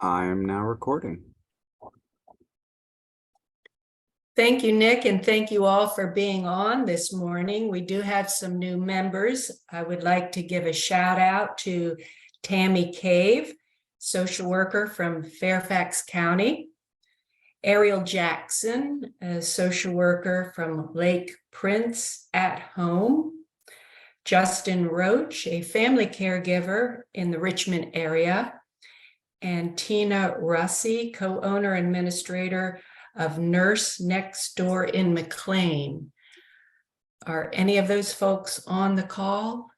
I am now recording. Thank you, Nick, and thank you all for being on this morning. We do have some new members. I would like to give a shout out to Tammy Cave, social worker from Fairfax County, Ariel Jackson, a social worker from Lake Prince at Home, Justin Roach, a family caregiver in the Richmond area, and Tina Russi, co-owner and administrator of Nurse Next Door in McLean. Are any of those folks on the call?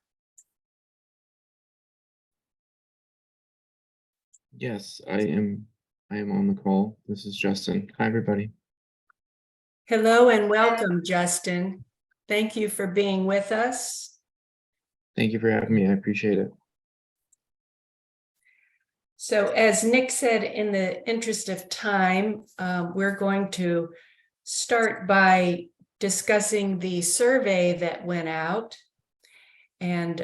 Yes, I am on the call. This is Justin. Hi, everybody. Hello and welcome, Justin. Thank you for being with us. Thank you for having me. I appreciate it. So as Nick said, in the interest of time, we're going to start by discussing the survey that went out. And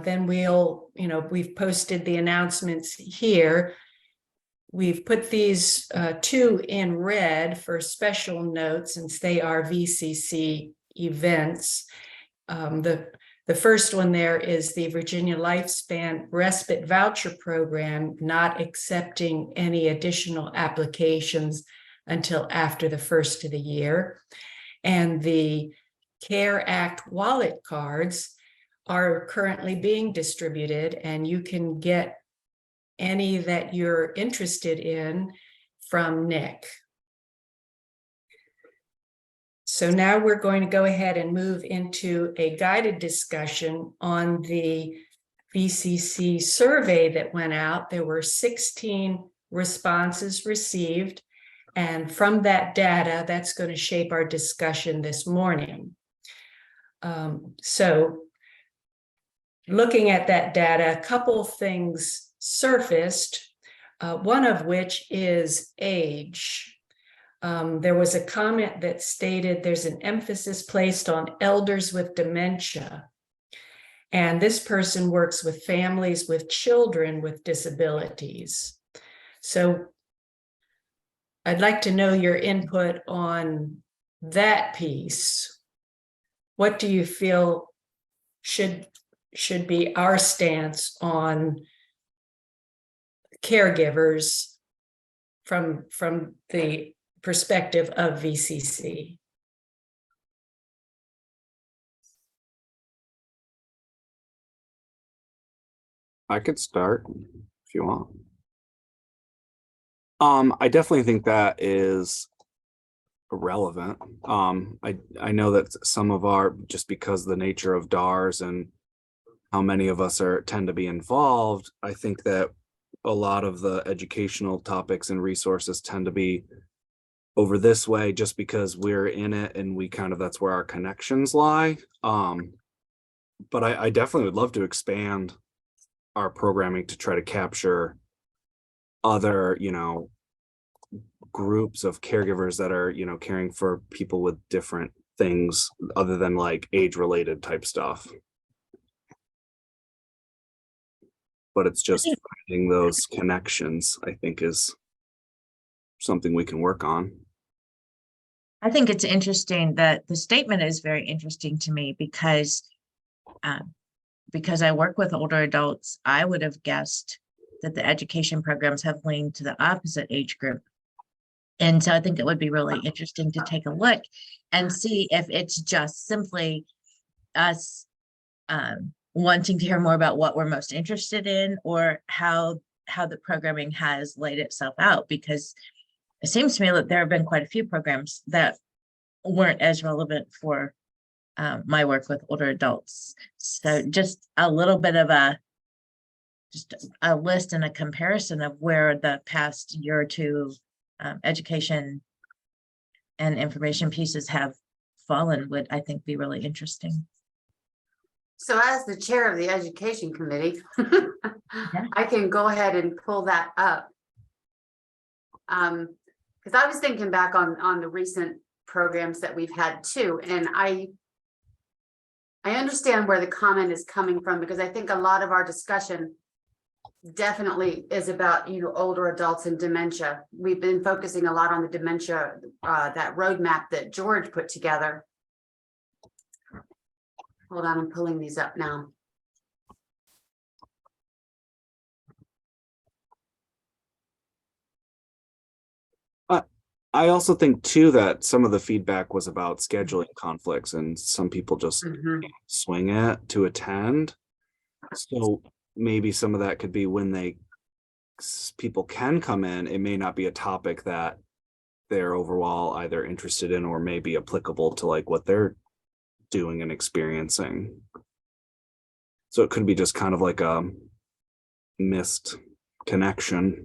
then we've posted the announcements here. We've put these two in red for special notes since they are VCC events. The first one there is the Virginia Lifespan Respite Voucher Program, not accepting any additional applications until after the first of the year. And the CARE Act wallet cards are currently being distributed, and you can get any that you're interested in from Nick. So now we're going to go ahead and move into a guided discussion on the VCC survey that went out. There were 16 responses received, and from that data, that's going to shape our discussion this morning. So looking at that data, a couple things surfaced, one of which is age. There was a comment that stated there's an emphasis placed on elders with dementia. And this person works with families with children with disabilities. So I'd like to know your input on that piece. What do you feel should be our stance on caregivers from the perspective of VCC? I could start if you want. I definitely think that is relevant. I know that some of our, just because of the nature of DARS and how many of us tend to be involved, I think that a lot of the educational topics and resources tend to be over this way just because we're in it and we kind of, that's where our connections lie. But I definitely would love to expand our programming to try to capture other, groups of caregivers that are, caring for people with different things other than like age-related type stuff. But it's just finding those connections, I think, is something we can work on. I think it's interesting that the statement is very interesting to me because I work with older adults. I would have guessed that the education programs have leaned to the opposite age group. And so I think it would be really interesting to take a look and see if it's just simply us wanting to hear more about what we're most interested in, or how the programming has laid itself out, because it seems to me that there have been quite a few programs that weren't as relevant for my work with older adults. So just a little bit of just a list and a comparison of where the past year or two education and information pieces have fallen would, I think, be really interesting. So as the chair of the education committee, I can go ahead and pull that up. Because I was thinking back on the recent programs that we've had too, and I understand where the comment is coming from, because I think a lot of our discussion definitely is about, older adults and dementia. We've been focusing a lot on the dementia, that roadmap that George put together. Hold on, I'm pulling these up now. I also think too that some of the feedback was about scheduling conflicts, and some people just Mhm. swing it to attend. So maybe some of that could be when people can come in, it may not be a topic that they're overall either interested in or may be applicable to like what they're doing and experiencing. So it could be just kind of like a missed connection.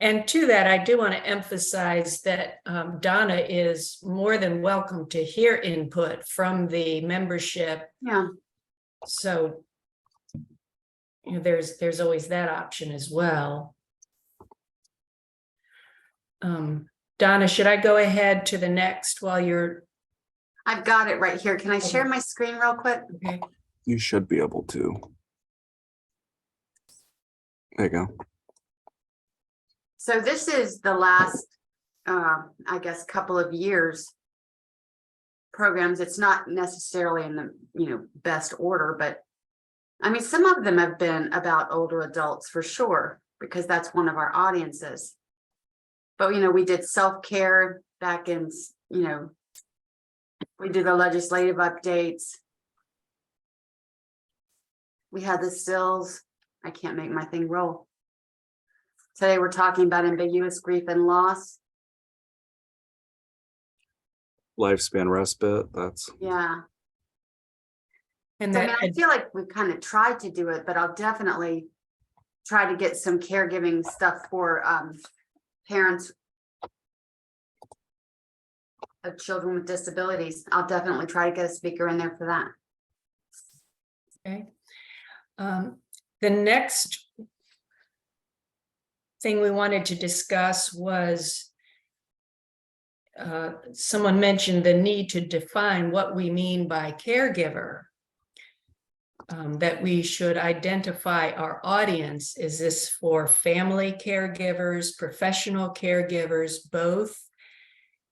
And to that, I do want to emphasize that Donna is more than welcome to hear input from the membership. Yeah, So there's always that option as well. Donna, should I go ahead to the next while you're I've got it right here. Can I share my screen real quick? okay? You should be able to. There you go. So this is the last, I guess, couple of years programs. It's not necessarily in the, best order, but I mean, some of them have been about older adults for sure, because that's one of our audiences. But, we did self-care back in, we did the legislative updates. We had the stills. I can't make my thing roll. Today we're talking about ambiguous grief and loss. Lifespan respite, that's Yeah. And So, I that mean, I feel like we've kind of tried to do it, but I'll definitely try to get some caregiving stuff for parents of children with disabilities. I'll definitely try to get a speaker in there for that. okay. The next thing we wanted to discuss was someone mentioned the need to define what we mean by caregiver. That we should identify our audience. Is this for family caregivers, professional caregivers, both?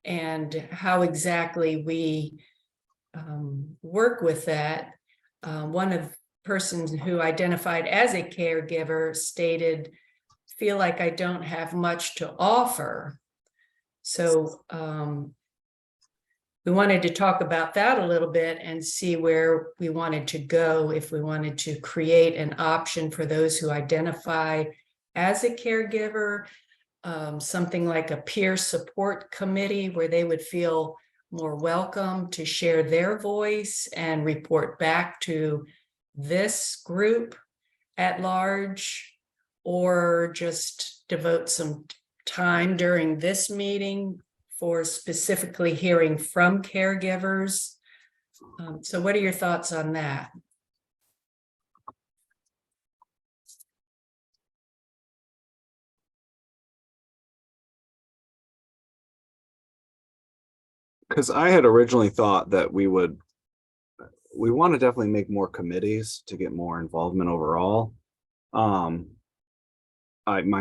And how exactly we work with that. One of the persons who identified as a caregiver stated, feel like I don't have much to offer. So we wanted to talk about that a little bit and see where we wanted to go, if we wanted to create an option for those who identify as a caregiver, something like a peer support committee where they would feel more welcome to share their voice and report back to this group at large, or just devote some time during this meeting for specifically hearing from caregivers. So what are your thoughts on that? because I had originally thought that we want to definitely make more committees to get more involvement overall. My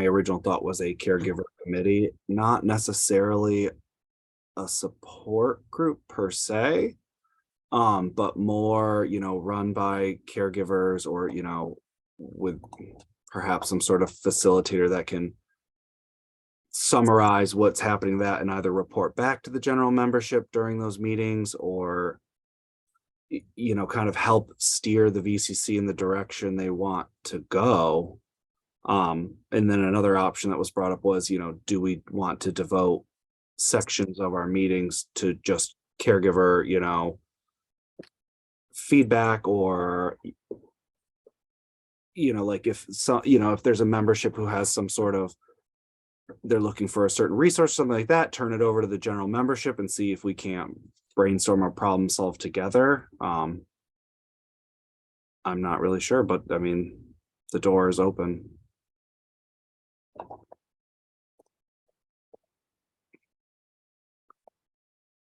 original thought was a caregiver committee, not necessarily a support group per se, but more, run by caregivers, or, with perhaps some sort of facilitator that can summarize what's happening that and either report back to the general membership during those meetings, or kind of help steer the VCC in the direction they want to go. And then another option that was brought up was, do we want to devote sections of our meetings to just caregiver, feedback, or like if if there's a membership who has some sort of, they're looking for a certain resource, something like that, turn it over to the general membership and see if we can't brainstorm or problem solve together. I'm not really sure, but I mean, the door is open.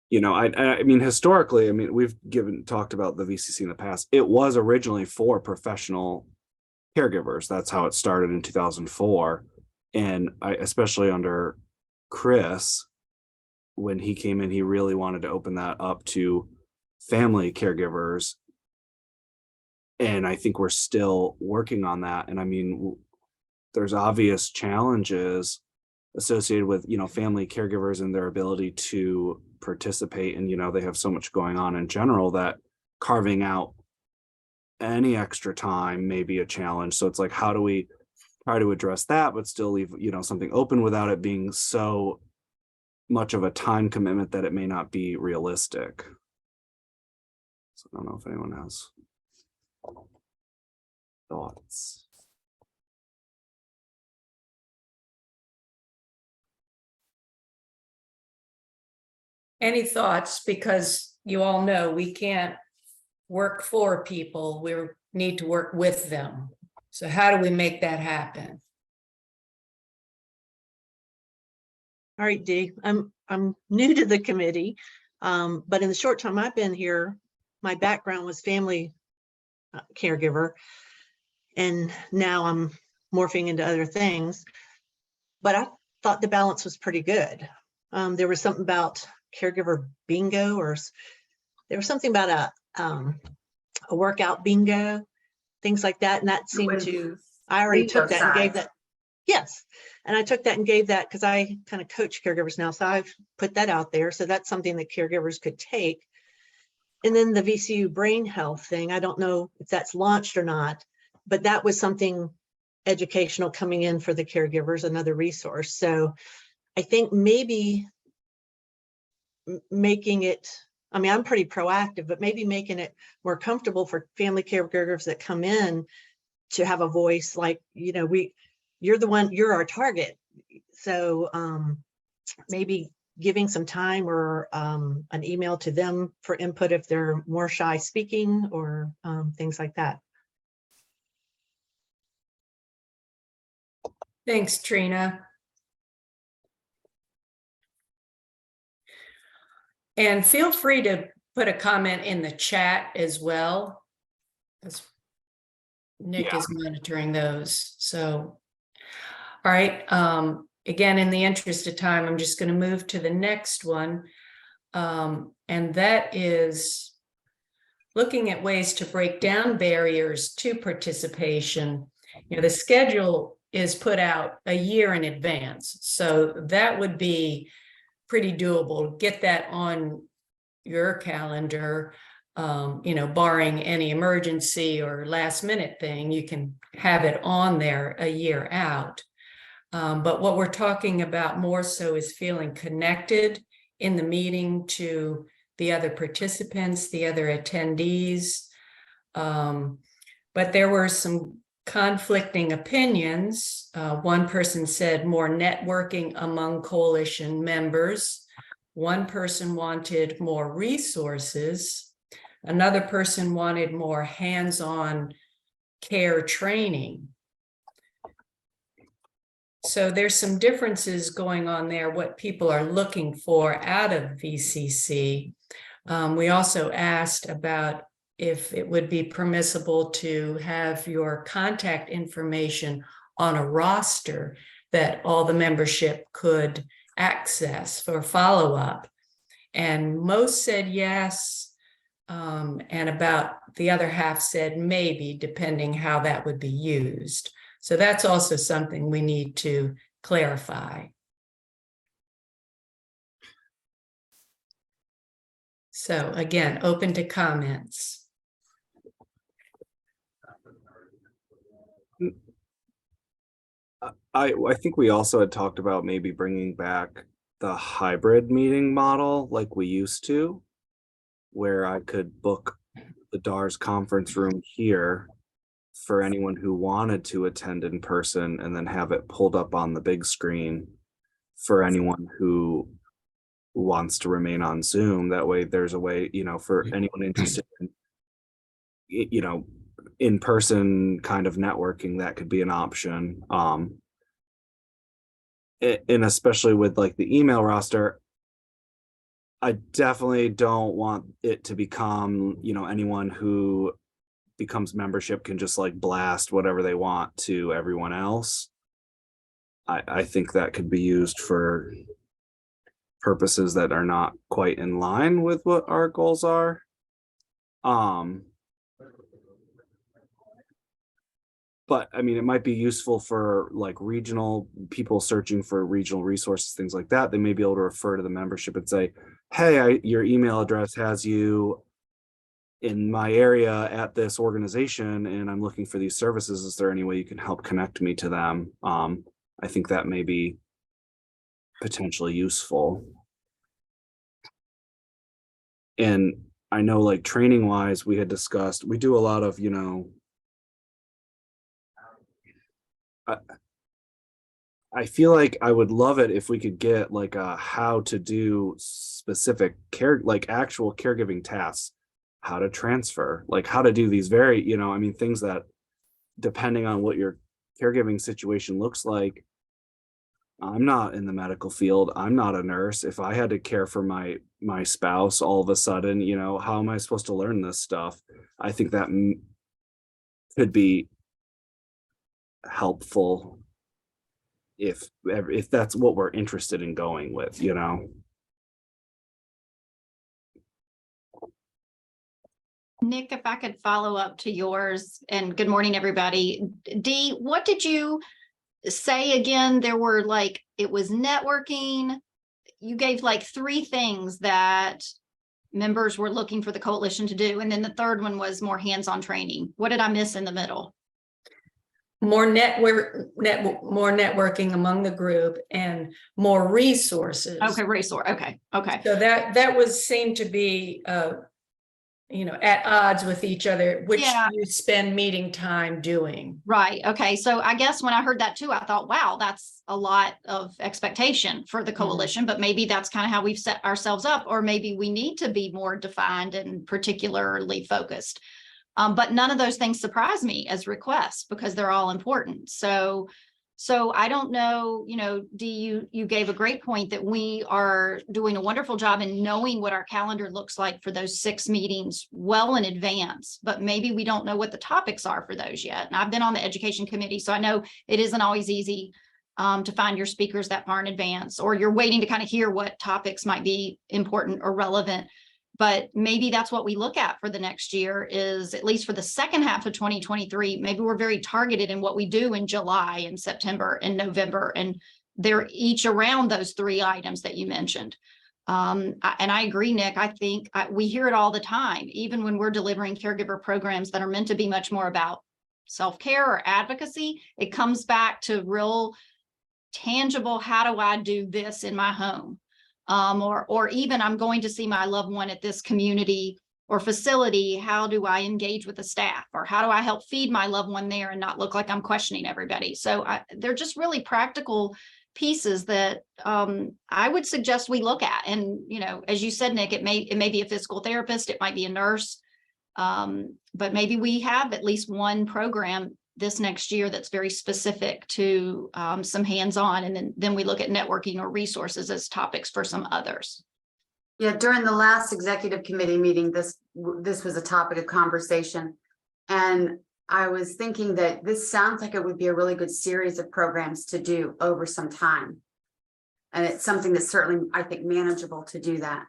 you know, I mean, historically, I mean, we've talked about the VCC in the past. It was originally for professional caregivers. That's how it started in 2004. And especially under Chris, when he came in, he really wanted to open that up to family caregivers. And I think we're still working on that. And I mean, there's obvious challenges associated with, you know, family caregivers and their ability to participate. And, you know, they have so much going on in general that carving out any extra time may be a challenge. So it's like, how do we try to address that, but still leave, you know, something open without it being so much of a time commitment that it may not be realistic. So I don't know if anyone has thoughts. Any thoughts? Because you all know we can't work for people. We need to work with them. So how do we make that happen? All right, Dee, I'm new to the committee, but in the short time I've been here, my background was family caregiver, and now I'm morphing into other things. But I thought the balance was pretty good. There was something about caregiver bingo, or there was something about a workout bingo, things like that, and that seemed to. I already took that and gave that. Yes. And I took that and gave that because I kind of coach caregivers now. So I've put that out there. So that's something that caregivers could take. And then the VCU brain health thing, I don't know if that's launched or not, but that was something educational coming in for the caregivers, another resource. So I think maybe making it, I mean, I'm pretty proactive, but maybe making it more comfortable for family caregivers that come in to have a voice, like, you know, you're our target. So maybe giving some time or an email to them for input if they're more shy speaking, or things like that. Thanks, Trina. And feel free to put a comment in the chat as well, as Nick is monitoring those. So, all right. Again, in the interest of time, I'm just going to move to the next one. And that is looking at ways to break down barriers to participation. You know, the schedule is put out a year in advance. So that would be pretty doable. Get that on your calendar, you know, barring any emergency or last minute thing, you can have it on there a year out. But what we're talking about more so is feeling connected in the meeting to the other participants, the other attendees. But there were some conflicting opinions. One person said more networking among coalition members. One person wanted more resources. Another person wanted more hands-on care training. So there's some differences going on there, what people are looking for out of VCC. We also asked about if it would be permissible to have your contact information on a roster that all the membership could access for follow-up. And most said yes, and about the other half said maybe, depending how that would be used. So that's also something we need to clarify. So again, open to comments. I think we also had talked about maybe bringing back the hybrid meeting model like we used to, where I could book the DARS conference room here for anyone who wanted to attend in person, and then have it pulled up on the big screen for anyone who wants to remain on Zoom. That way there's a way, you know, for anyone interested in, you know, in-person kind of networking, that could be an option. And especially with like the email roster, I definitely don't want it to become, anyone who becomes membership can just like blast whatever they want to everyone else. I think that could be used for purposes that are not quite in line with what our goals are. But I mean, it might be useful for like regional people searching for regional resources, things like that. They may be able to refer to the membership and say, hey, your email address has you in my area at this organization and I'm looking for these services. Is there any way you can help connect me to them? I think that may be potentially useful. And I know like training wise, we had discussed, we do a lot of, I feel like I would love it if we could get like a how to do specific care, like actual caregiving tasks, how to transfer, like how to do these very, things that depending on what your caregiving situation looks like. I'm not in the medical field. I'm not a nurse. If I had to care for my spouse all of a sudden, how am I supposed to learn this stuff? I think that could be helpful if that's what we're interested in going with, Nick, if I could follow up to yours, and good morning, everybody. Dee, what did you say again? There were like, it was networking. You gave like 3 things that members were looking for the coalition to do. And then the third one was more hands-on training. What did I miss in the middle? More more networking among the group and more resources. Okay, resource. Okay. So that seemed to be, at odds with each other, which Yeah. you spend meeting time doing. Right. Okay. So I guess when I heard that too, I thought, wow, that's a lot of expectation for the coalition, but maybe that's kind of how we've set ourselves up, or maybe we need to be more defined and particularly focused. But none of those things surprise me as requests because they're all important. So I don't know, Dee, you gave a great point that we are doing a wonderful job in knowing what our calendar looks like for those 6 meetings well in advance, but maybe we don't know what the topics are for those yet. And I've been on the education committee, so I know it isn't always easy to find your speakers that far in advance, or you're waiting to kind of hear what topics might be important or relevant. But maybe that's what we look at for the next year, is at least for the second half of 2023, maybe we're very targeted in what we do in July and September and November, and they're each around those 3 items that you mentioned. And I agree, Nick. I think we hear it all the time, even when we're delivering caregiver programs that are meant to be much more about self-care or advocacy. It comes back to real tangible, how do I do this in my home? Or even I'm going to see my loved one at this community or facility. How do I engage with the staff, or how do I help feed my loved one there and not look like I'm questioning everybody? So they're just really practical pieces that I would suggest we look at. And, as you said, Nick, it may be a physical therapist, it might be a nurse, but maybe we have at least one program this next year that's very specific to some hands-on, and then we look at networking or resources as topics for some others. Yeah, during the last executive committee meeting, this was a topic of conversation. And I was thinking that this sounds like it would be a really good series of programs to do over some time. And it's something that's certainly, I think, manageable to do that.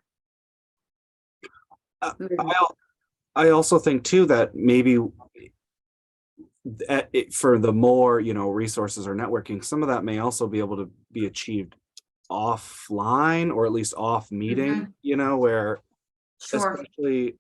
I also think too that maybe for the more resources or networking, some of that may also be able to be achieved offline, or at least off meeting, where Sure. especially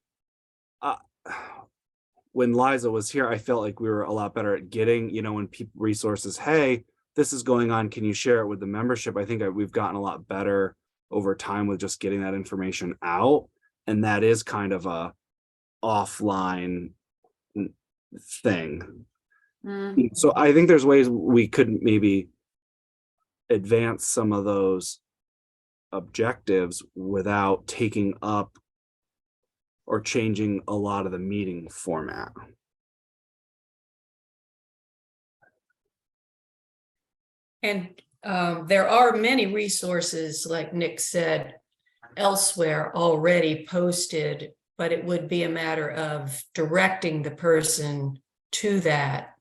when Liza was here, I felt like we were a lot better at getting, when resources, hey, this is going on, can you share it with the membership? I think we've gotten a lot better over time with just getting that information out, and that is kind of a offline thing. So I think there's ways we could maybe advance some of those objectives without taking up or changing a lot of the meeting format. And there are many resources, like Nick said, elsewhere already posted, but it would be a matter of directing the person to that.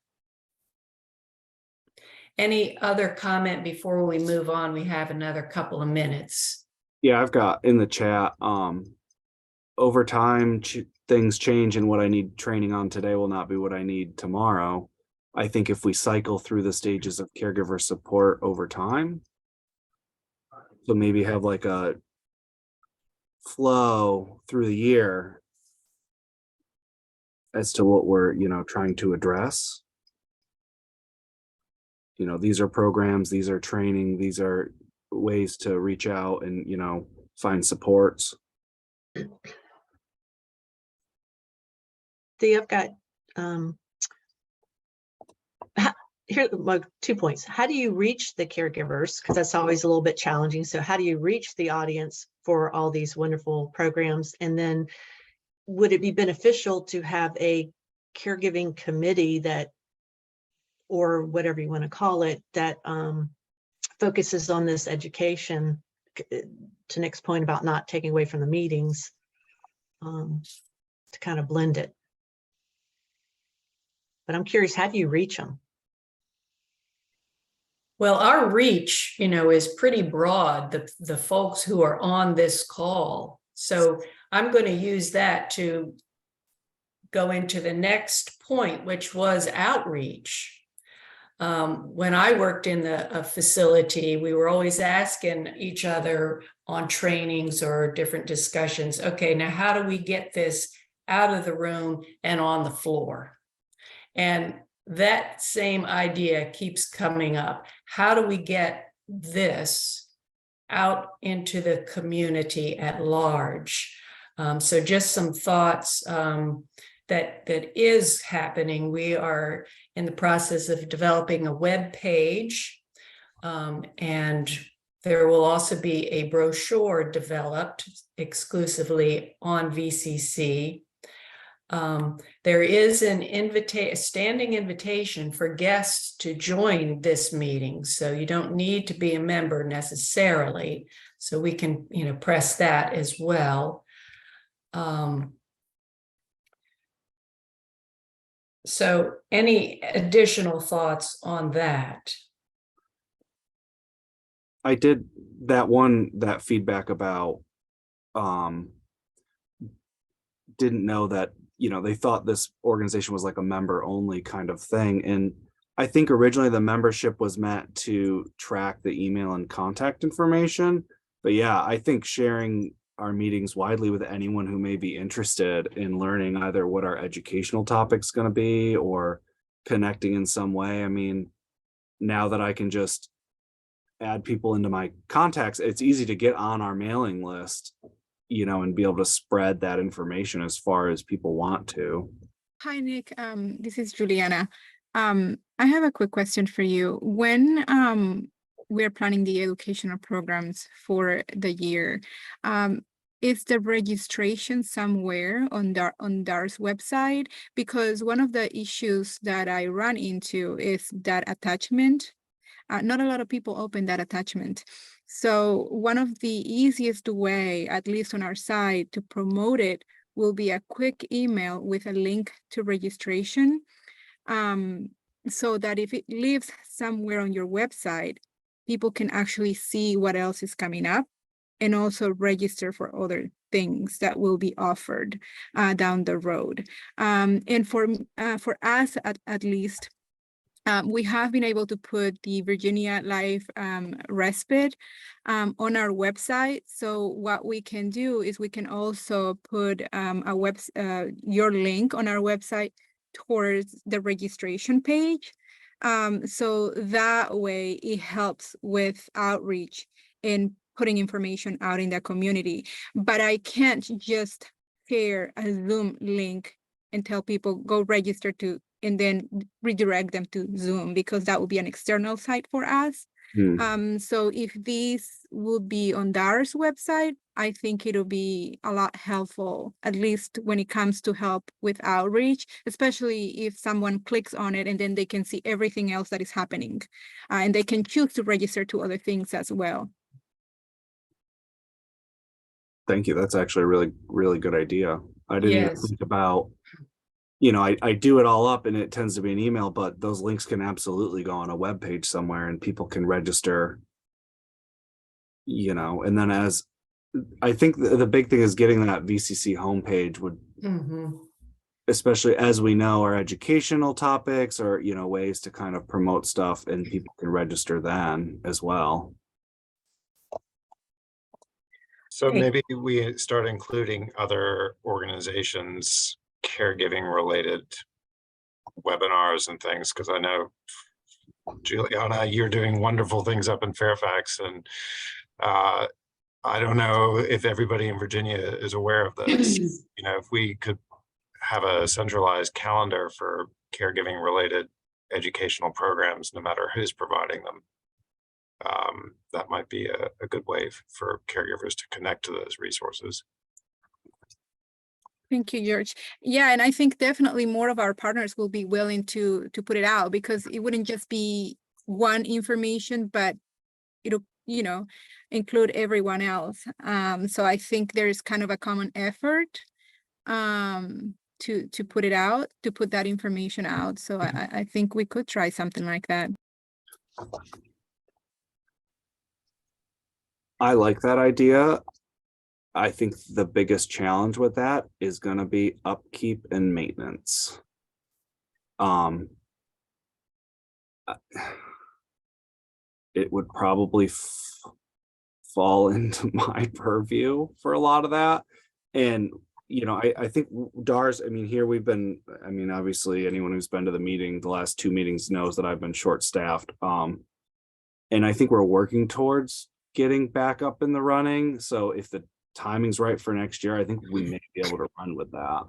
Any other comment before we move on? We have another couple of minutes. Yeah, I've got in the chat, over time, things change, and what I need training on today will not be what I need tomorrow. I think if we cycle through the stages of caregiver support over time, so maybe have like a flow through the year as to what we're, trying to address. These are programs, these are training, these are ways to reach out and, find supports. Dee, I've got here my 2 points. How do you reach the caregivers? Because that's always a little bit challenging. So how do you reach the audience for all these wonderful programs? And then would it be beneficial to have a caregiving committee that, or whatever you want to call it, that focuses on this education, to Nick's point about not taking away from the meetings, to kind of blend it? But I'm curious, how do you reach them? Well, our reach, is pretty broad, the folks who are on this call. So I'm going to use that to go into the next point, which was outreach. When I worked in a facility, we were always asking each other on trainings or different discussions, okay, now how do we get this out of the room and on the floor? And that same idea keeps coming up. How do we get this out into the community at large? So just some thoughts that is happening. We are in the process of developing a web page, and there will also be a brochure developed exclusively on VCC. There is a standing invitation for guests to join this meeting, so you don't need to be a member necessarily. So we can, press that as well. So any additional thoughts on that? I did that feedback about, didn't know that, they thought this organization was like a member only kind of thing. And I think originally the membership was meant to track the email and contact information. But yeah, I think sharing our meetings widely with anyone who may be interested in learning either what our educational topic's going to be or connecting in some way. I mean, now that I can just add people into my contacts, it's easy to get on our mailing list, and be able to spread that information as far as people want to. Hi, Nick. This is Juliana. I have a quick question for you. When we're planning the educational programs for the year, is the registration somewhere on DARS website? Because one of the issues that I run into is that attachment. Not a lot of people open that attachment. So one of the easiest way, at least on our side, to promote it will be a quick email with a link to registration, so that if it lives somewhere on your website, people can actually see what else is coming up and also register for other things that will be offered down the road. And for us, at least, we have been able to put the Virginia Life respite on our website. So what we can do is we can also put your link on our website towards the registration page. So that way it helps with outreach and putting information out in the community. But I can't just share a Zoom link and tell people go register to, and then redirect them to Zoom, because that will be an external site for us. So if this will be on DARS website, I think it'll be a lot helpful, at least when it comes to help with outreach, especially if someone clicks on it and then they can see everything else that is happening, and they can choose to register to other things as well. Thank you. That's actually a really, really good idea. I didn't even Yes. think about, I do it all up and it tends to be an email, but those links can absolutely go on a web page somewhere and people can register, and then I think the big thing is getting that VCC homepage would, Mhm. especially as we know our educational topics or, ways to kind of promote stuff and people can register then as well. So Great. maybe we start including other organizations, caregiving related webinars and things, because I know, Juliana, you're doing wonderful things up in Fairfax, and I don't know if everybody in Virginia is aware of this. If we could have a centralized calendar for caregiving related educational programs, no matter who's providing them, that might be a good way for caregivers to connect to those resources. Thank you, George. Yeah, and I think definitely more of our partners will be willing to put it out because it wouldn't just be one information, but it'll, include everyone else. So I think there's kind of a common effort to put it out, to put that information out. So I think we could try something like that. I like that idea. I think the biggest challenge with that is going to be upkeep and maintenance. It would probably fall into my purview for a lot of that. And, I think DARS, here we've been, obviously anyone who's been to the last 2 meetings knows that I've been short-staffed. And I think we're working towards getting back up in the running. So if the timing's right for next year, I think we may be able to run with that.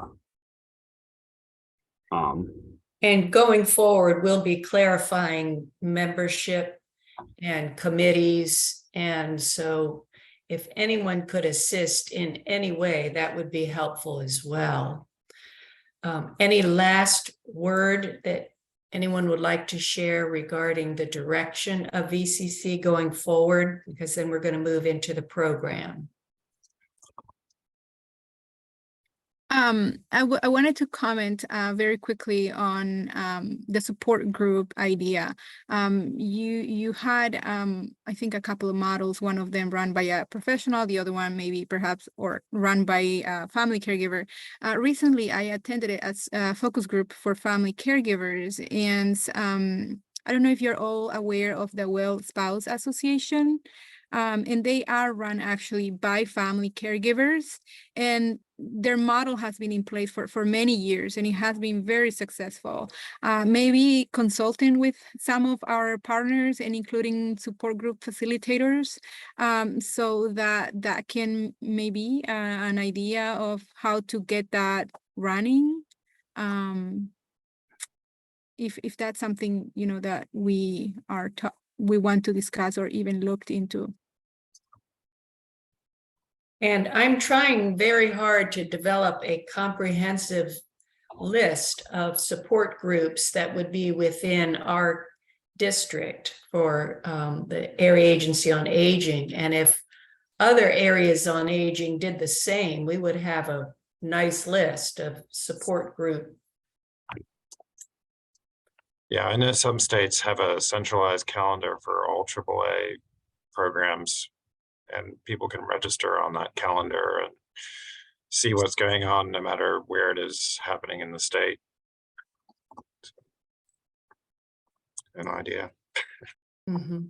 And going forward, we'll be clarifying membership and committees. And so if anyone could assist in any way, that would be helpful as well. Any last word that anyone would like to share regarding the direction of VCC going forward? Because then we're going to move into the program. I wanted to comment very quickly on the support group idea. You had, I think, a couple of models, one of them run by a professional, the other one maybe perhaps, or run by a family caregiver. Recently, I attended it as a focus group for family caregivers, and I don't know if you're all aware of the Well Spouse Association. And they are run actually by family caregivers, and their model has been in place for many years, and it has been very successful. Maybe consulting with some of our partners and including support group facilitators, so that can maybe an idea of how to get that running. If that's something that we want to discuss or even looked into. And I'm trying very hard to develop a comprehensive list of support groups that would be within our district for the Area Agency on Aging. And if other areas on aging did the same, we would have a nice list of support group. Yeah, I know some states have a centralized calendar for all AAA programs, and people can register on that calendar and see what's going on no matter where it is happening in the state. An idea. Mm-hmm.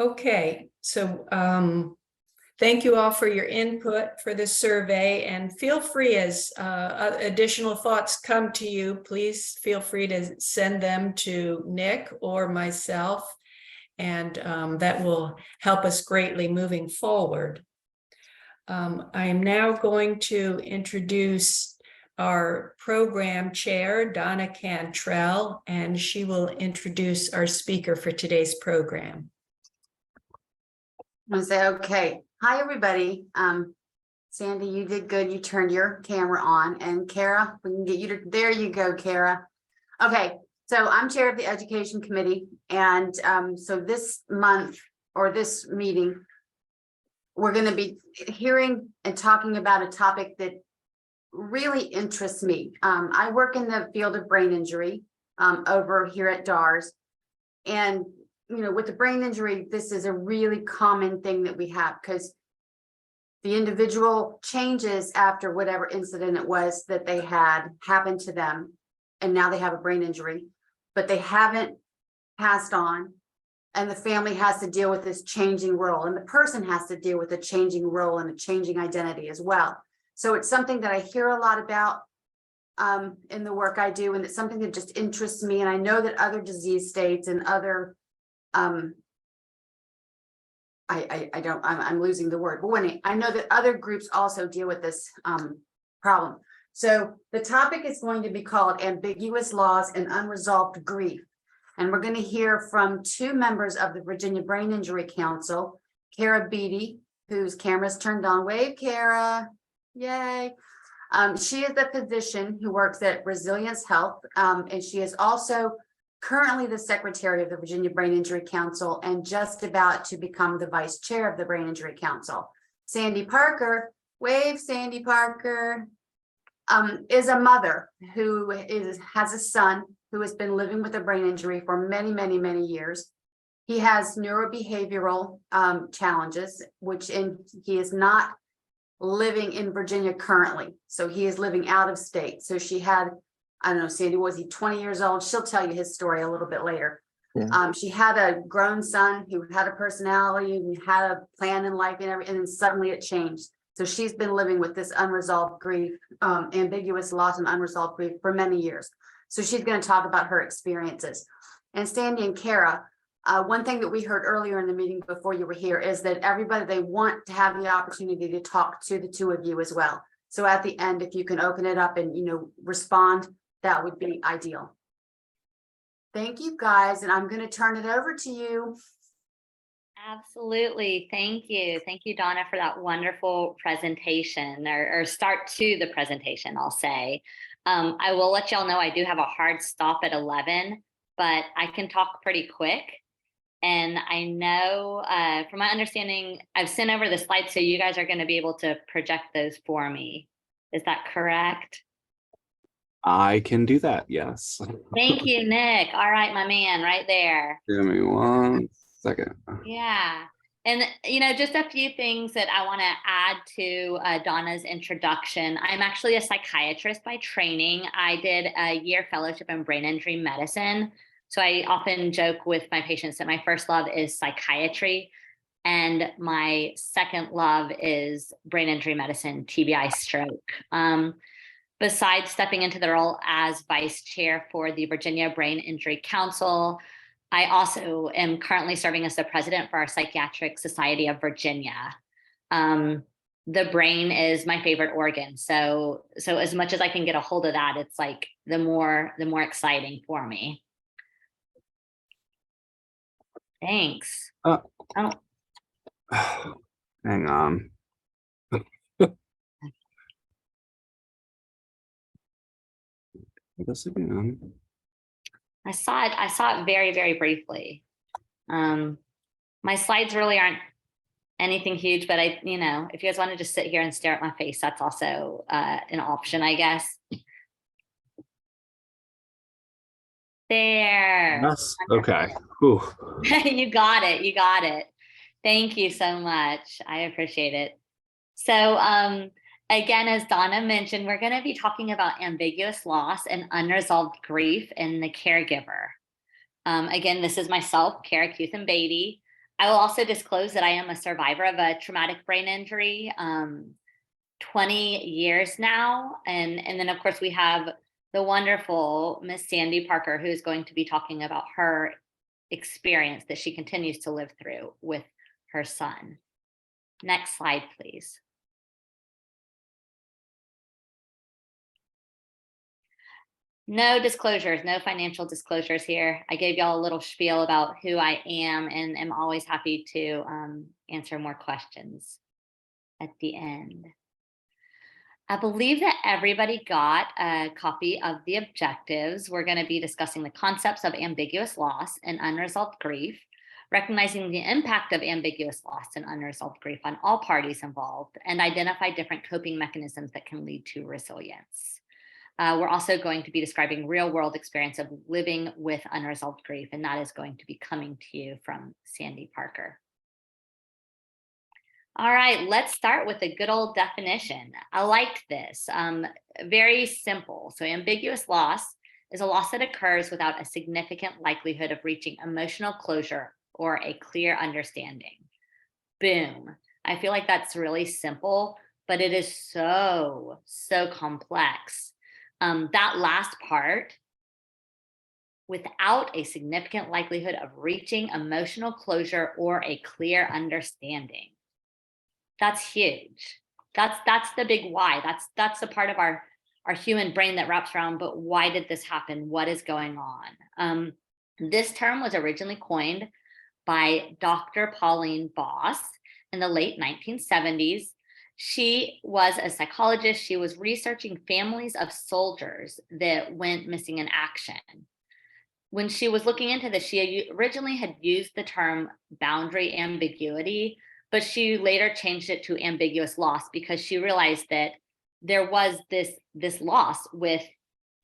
Okay, so thank you all for your input for this survey, and feel free, as additional thoughts come to you, please feel free to send them to Nick or myself, and that will help us greatly moving forward. I am now going to introduce our program chair, Donna Cantrell, and she will introduce our speaker for today's program. I'm gonna say, okay, hi, everybody. Sandy, you did good. You turned your camera on, and Kara, we can get you to, there you go, Kara. Okay, so I'm chair of the education committee, and so this month, or this meeting, we're going to be hearing and talking about a topic that really interests me. I work in the field of brain injury over here at DARS. And, you know, with the brain injury, this is a really common thing that we have, because the individual changes after whatever incident it was that they had happened to them. And now they have a brain injury, but they haven't passed on. And the family has to deal with this changing role, and the person has to deal with a changing role and a changing identity as well. So it's something that I hear a lot about in the work I do, and it's something that just interests me. And I know that other disease states and other, I'm losing the word, but when I know that other groups also deal with this problem. So the topic is going to be called Ambiguous Loss and Unresolved Grief. And we're going to hear from two members of the Virginia Brain Injury Council, Kara Beatty, whose camera's turned on. Wave, Kara. Yay. She is the physician who works at Resilience Health, and she is also currently the secretary of the Virginia Brain Injury Council and just about to become the vice chair of the Brain Injury Council. Sandy Parker, wave, Sandy Parker, is a mother who has a son who has been living with a brain injury for many, many, many years. He has neurobehavioral challenges, he is not living in Virginia currently. So he is living out of state. So she had, I don't know, Sandy, was he 20 years old? She'll tell you his story a little bit later. Yeah. She had a grown son who had a personality and had a plan in life and everything, and then suddenly it changed. So she's been living with this unresolved grief, ambiguous loss and unresolved grief for many years. So she's going to talk about her experiences. And Sandy and Kara, one thing that we heard earlier in the meeting before you were here is that everybody, they want to have the opportunity to talk to the two of you as well. So at the end, if you can open it up and, you know, respond, that would be ideal. Thank you guys. And I'm going to turn it over to you. Absolutely. Thank you. Thank you, Donna, for that wonderful presentation or start to the presentation, I'll say. I will let y'all know I do have a hard stop at 11, but I can talk pretty quick. And I know from my understanding, I've sent over the slides, so you guys are going to be able to project those for me. Is that correct? I can do that, yes. Thank you, Nick. All right, my man, right there. Give me 1 second. Yeah. And, you know, just a few things that I want to add to Donna's introduction. I'm actually a psychiatrist by training. I did a year fellowship in brain injury medicine. So I often joke with my patients that my first love is psychiatry and my second love is brain injury medicine, TBI, stroke. Besides stepping into the role as vice chair for the Virginia Brain Injury Council, I also am currently serving as the president for our Psychiatric Society of Virginia. The brain is my favorite organ. So as much as I can get a hold of that, it's like the more exciting for me. Thanks. Oh. Hang on. This again. I saw it very, very briefly. My slides really aren't anything huge, but you know, if you guys want to just sit here and stare at my face, that's also an option, I guess. There. Yes. Okay. Whew. You got it. You got it. Thank you so much. I appreciate it. So again, as Donna mentioned, we're going to be talking about ambiguous loss and unresolved grief in the caregiver. Again, this is myself, Kara Beatty. I will also disclose that I am a survivor of a traumatic brain injury, 20 years now. And then, of course, we have the wonderful Miss Sandy Parker, who's going to be talking about her experience that she continues to live through with her son. Next slide, please. No disclosures, no financial disclosures here. I gave y'all a little spiel about who I am and am always happy to answer more questions at the end. I believe that everybody got a copy of the objectives. We're going to be discussing the concepts of ambiguous loss and unresolved grief, recognizing the impact of ambiguous loss and unresolved grief on all parties involved, and identify different coping mechanisms that can lead to resilience. We're also going to be describing real-world experience of living with unresolved grief, and that is going to be coming to you from Sandy Parker. All right, let's start with a good old definition. I liked this, very simple. So ambiguous loss is a loss that occurs without a significant likelihood of reaching emotional closure or a clear understanding. Boom. I feel like that's really simple, but it is so complex. That last part, without a significant likelihood of reaching emotional closure or a clear understanding. That's huge. That's the big why. That's the part of our human brain that wraps around, but why did this happen? What is going on? This term was originally coined by Dr. Pauline Boss in the late 1970s. She was a psychologist. She was researching families of soldiers that went missing in action. When she was looking into this, she originally had used the term boundary ambiguity, but she later changed it to ambiguous loss because she realized that there was this loss with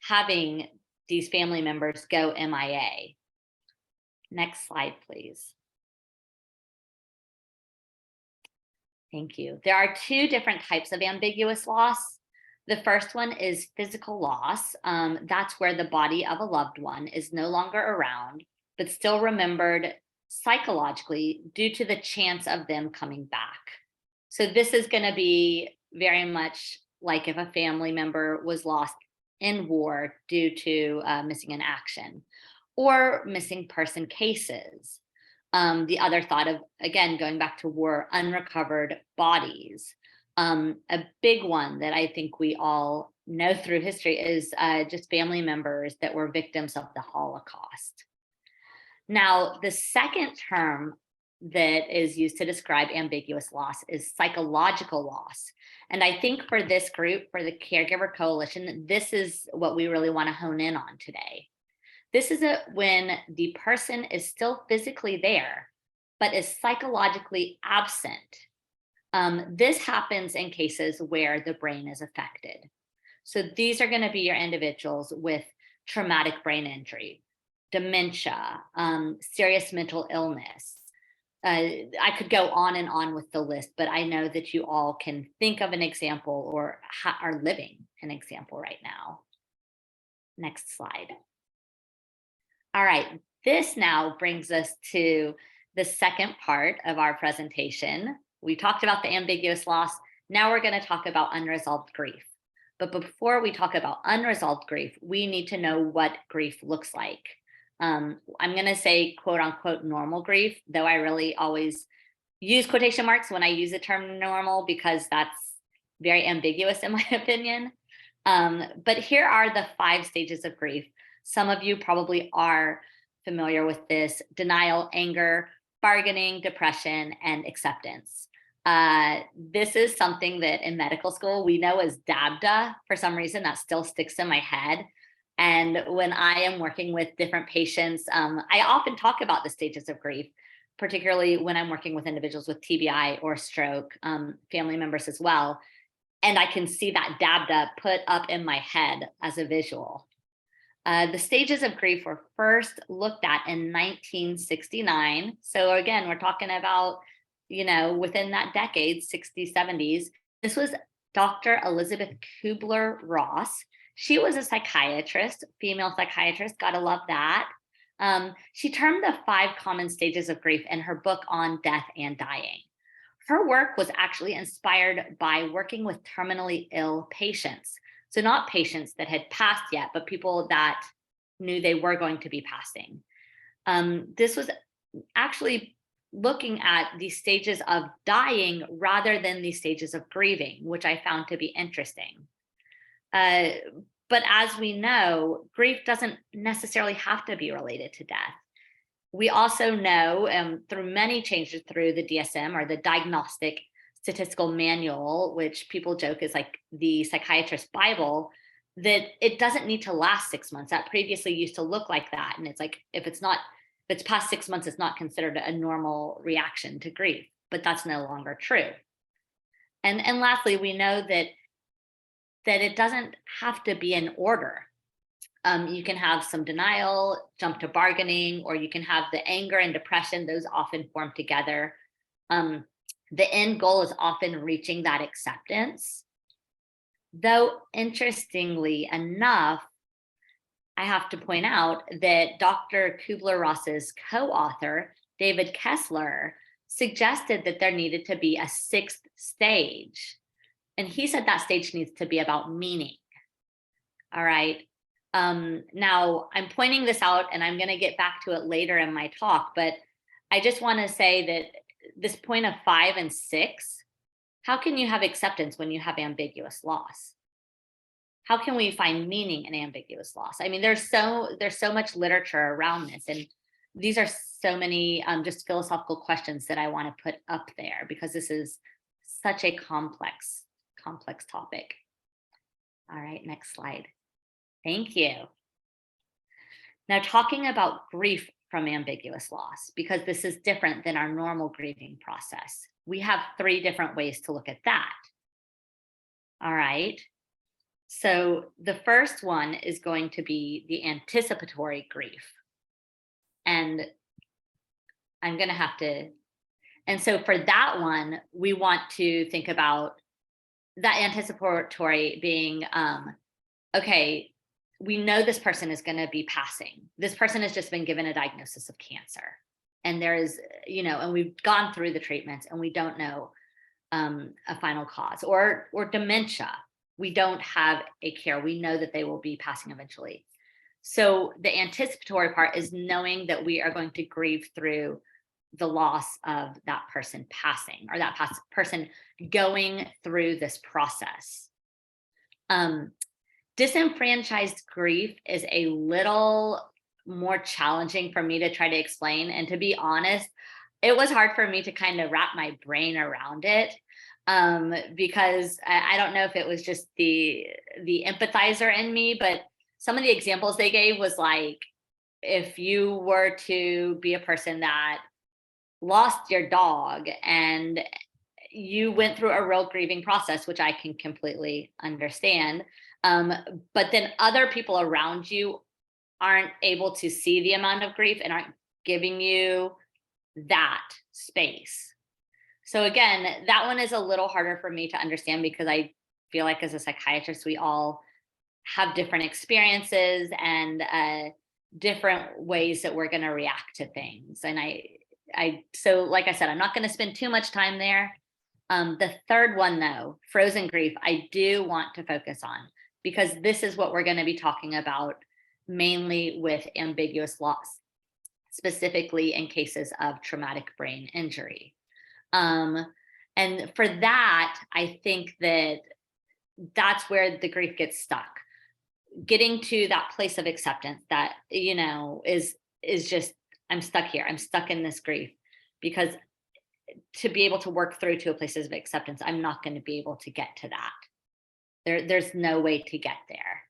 having these family members go MIA. Next slide, please. Thank you. There are two different types of ambiguous loss. The first one is physical loss. That's where the body of a loved one is no longer around, but still remembered psychologically due to the chance of them coming back. So this is going to be very much like if a family member was lost in war due to missing in action or missing person cases. The other thought of, again, going back to war, unrecovered bodies. A big one that I think we all know through history is just family members that were victims of the Holocaust. Now, the second term that is used to describe ambiguous loss is psychological loss. And I think for this group, for the Caregiver Coalition, this is what we really want to hone in on today. This is when the person is still physically there, but is psychologically absent. This happens in cases where the brain is affected. So these are going to be your individuals with traumatic brain injury, dementia, serious mental illness. I could go on and on with the list, but I know that you all can think of an example or are living an example right now. Next slide. All right, this now brings us to the second part of our presentation. We talked about the ambiguous loss. Now we're going to talk about unresolved grief. But before we talk about unresolved grief, we need to know what grief looks like. I'm going to say quote unquote normal grief, though I really always use quotation marks when I use the term normal because that's very ambiguous in my opinion. But here are the 5 stages of grief. Some of you probably are familiar with this: denial, anger, bargaining, depression, and acceptance. This is something that in medical school we know as DABDA. For some reason that still sticks in my head. And when I am working with different patients, I often talk about the stages of grief, particularly when I'm working with individuals with TBI or stroke, family members as well. And I can see that DABDA put up in my head as a visual. The stages of grief were first looked at in 1969. So again, we're talking about, within that decade, 60s, 70s. This was Dr. Elizabeth Kubler-Ross. She was a psychiatrist, female psychiatrist, gotta love that. She termed the 5 common stages of grief in her book on death and dying. Her work was actually inspired by working with terminally ill patients. So not patients that had passed yet, but people that knew they were going to be passing. This was actually looking at the stages of dying rather than the stages of grieving, which I found to be interesting. But as we know, grief doesn't necessarily have to be related to death. We also know through many changes through the DSM, or the Diagnostic Statistical Manual, which people joke is like the psychiatrist's Bible, that it doesn't need to last 6 months. That previously used to look like that. And it's like, if it's not if it's past 6 months, it's not considered a normal reaction to grief, but that's no longer true. And lastly, we know that it doesn't have to be in order. You can have some denial, jump to bargaining, or you can have the anger and depression. Those often form together. The end goal is often reaching that acceptance. Though, interestingly enough, I have to point out that Dr. Kubler-Ross's co-author, David Kessler, suggested that there needed to be a 6th stage. And he said that stage needs to be about meaning. All right. Now, I'm pointing this out, and I'm going to get back to it later in my talk, but I just want to say that this point of 5 and 6, how can you have acceptance when you have ambiguous loss? How can we find meaning in ambiguous loss? I mean, there's so much literature around this, and these are so many just philosophical questions that I want to put up there, because this is such a complex topic. All right, next slide. Thank you. Now, talking about grief from ambiguous loss, because this is different than our normal grieving process. We have 3 different ways to look at that. All right. So the first one is going to be the anticipatory grief. And I'm going to have to, and so for that one, we want to think about that anticipatory being, okay, we know this person is going to be passing. This person has just been given a diagnosis of cancer. And there is, and we've gone through the treatments and we don't know a final cause, or dementia. We don't have a care. We know that they will be passing eventually. So the anticipatory part is knowing that we are going to grieve through the loss of that person passing, or that person going through this process. Disenfranchised grief is a little more challenging for me to try to explain. And to be honest, it was hard for me to kind of wrap my brain around it, because I don't know if it was just the empathizer in me, but some of the examples they gave was like, if you were to be a person that lost your dog and you went through a real grieving process, which I can completely understand, but then other people around you aren't able to see the amount of grief and aren't giving you that space. So again, that one is a little harder for me to understand, because I feel like as a psychiatrist, we all have different experiences and different ways that we're going to react to things. And so like I said, I'm not going to spend too much time there. The third one though, frozen grief, I do want to focus on, because this is what we're going to be talking about mainly with ambiguous loss, specifically in cases of traumatic brain injury. And for that, I think that's where the grief gets stuck. Getting to that place of acceptance that, is just, I'm stuck here. I'm stuck in this grief, because to be able to work through to a place of acceptance, I'm not going to be able to get to that. There's no way to get there.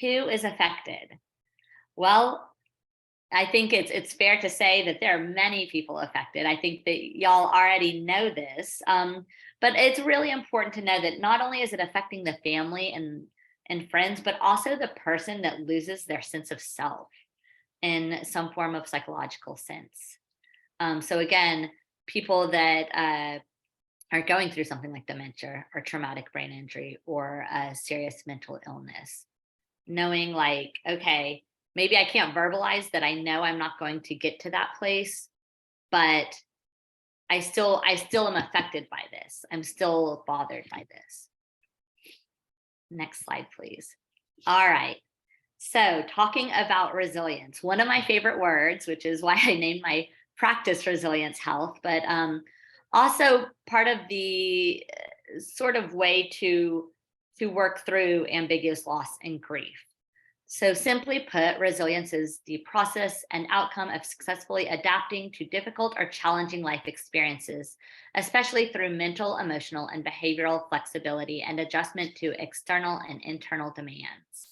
Who is affected? Well, I think it's fair to say that there are many people affected. I think that y'all already know this, but it's really important to know that not only is it affecting the family and friends, but also the person that loses their sense of self in some form of psychological sense. So again, people that are going through something like dementia or traumatic brain injury or a serious mental illness, knowing like, okay, maybe I can't verbalize that. I know I'm not going to get to that place, but I still am affected by this. I'm still bothered by this. Next slide, please. All right. So talking about resilience, one of my favorite words, which is why I named my practice Resilience Health, but also part of the sort of way to work through ambiguous loss and grief. So simply put, resilience is the process and outcome of successfully adapting to difficult or challenging life experiences, especially through mental, emotional, and behavioral flexibility and adjustment to external and internal demands.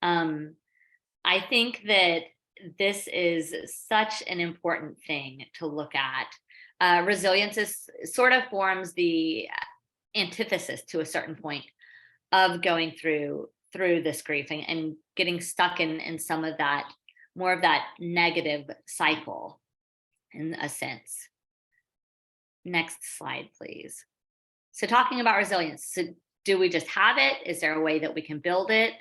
I think that this is such an important thing to look at. Resilience is sort of forms the antithesis to a certain point of going through this grief and getting stuck in some of that, more of that negative cycle in a sense. Next slide, please. So talking about resilience, so do we just have it? Is there a way that we can build it?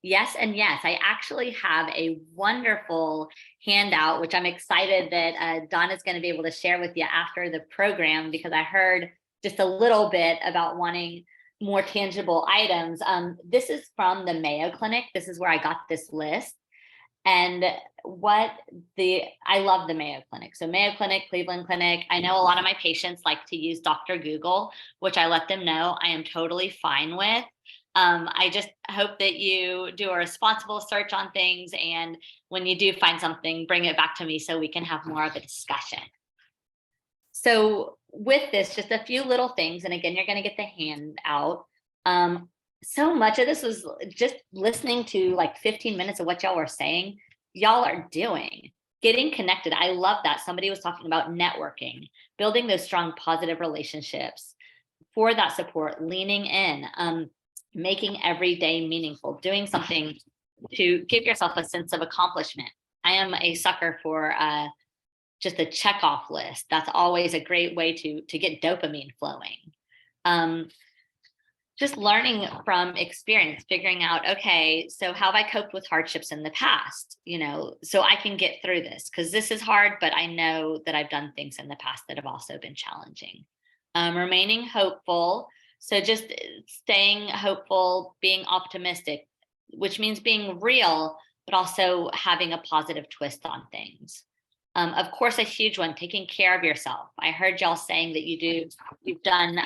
Yes and yes. I actually have a wonderful handout, which I'm excited that Donna's going to be able to share with you after the program, because I heard just a little bit about wanting more tangible items. This is from the Mayo Clinic. This is where I got this list. And I love the Mayo Clinic. So Mayo Clinic, Cleveland Clinic. I know a lot of my patients like to use Dr. Google, which I let them know I am totally fine with. I just hope that you do a responsible search on things. And when you do find something, bring it back to me so we can have more of a discussion. So with this, just a few little things. And again, you're going to get the handout. So much of this was just listening to like 15 minutes of what y'all were saying. Y'all are doing, getting connected. I love that. Somebody was talking about networking, building those strong, positive relationships for that support, leaning in, making every day meaningful, doing something to give yourself a sense of accomplishment. I am a sucker for just a checkoff list. That's always a great way to get dopamine flowing. Just learning from experience, figuring out, okay, so how have I coped with hardships in the past? So I can get through this, because this is hard, but I know that I've done things in the past that have also been challenging. Remaining hopeful. So just staying hopeful, being optimistic, which means being real, but also having a positive twist on things. Of course, a huge one, taking care of yourself. I heard y'all saying that you've done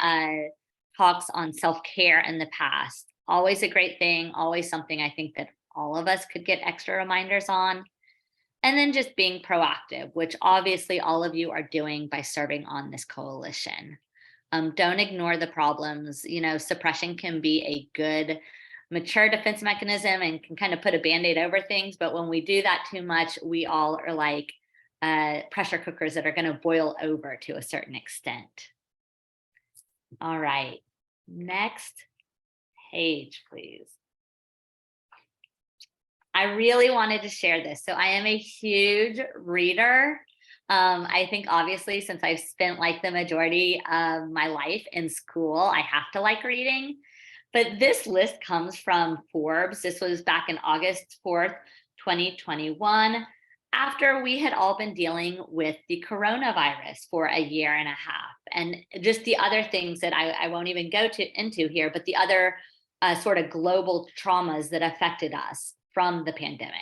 talks on self-care in the past. Always a great thing, always something I think that all of us could get extra reminders on. And then just being proactive, which obviously all of you are doing by serving on this coalition. Don't ignore the problems. Suppression can be a good, mature defense mechanism and can kind of put a Band-Aid over things. But when we do that too much, we all are like pressure cookers that are going to boil over to a certain extent. All right, next page, please. I really wanted to share this. So I am a huge reader. I think obviously since I've spent like the majority of my life in school, I have to like reading. But this list comes from Forbes. This was back in August 4th, 2021. After we had all been dealing with the coronavirus for a year and a half, and just the other things that I won't even go into here, but the other sort of global traumas that affected us from the pandemic.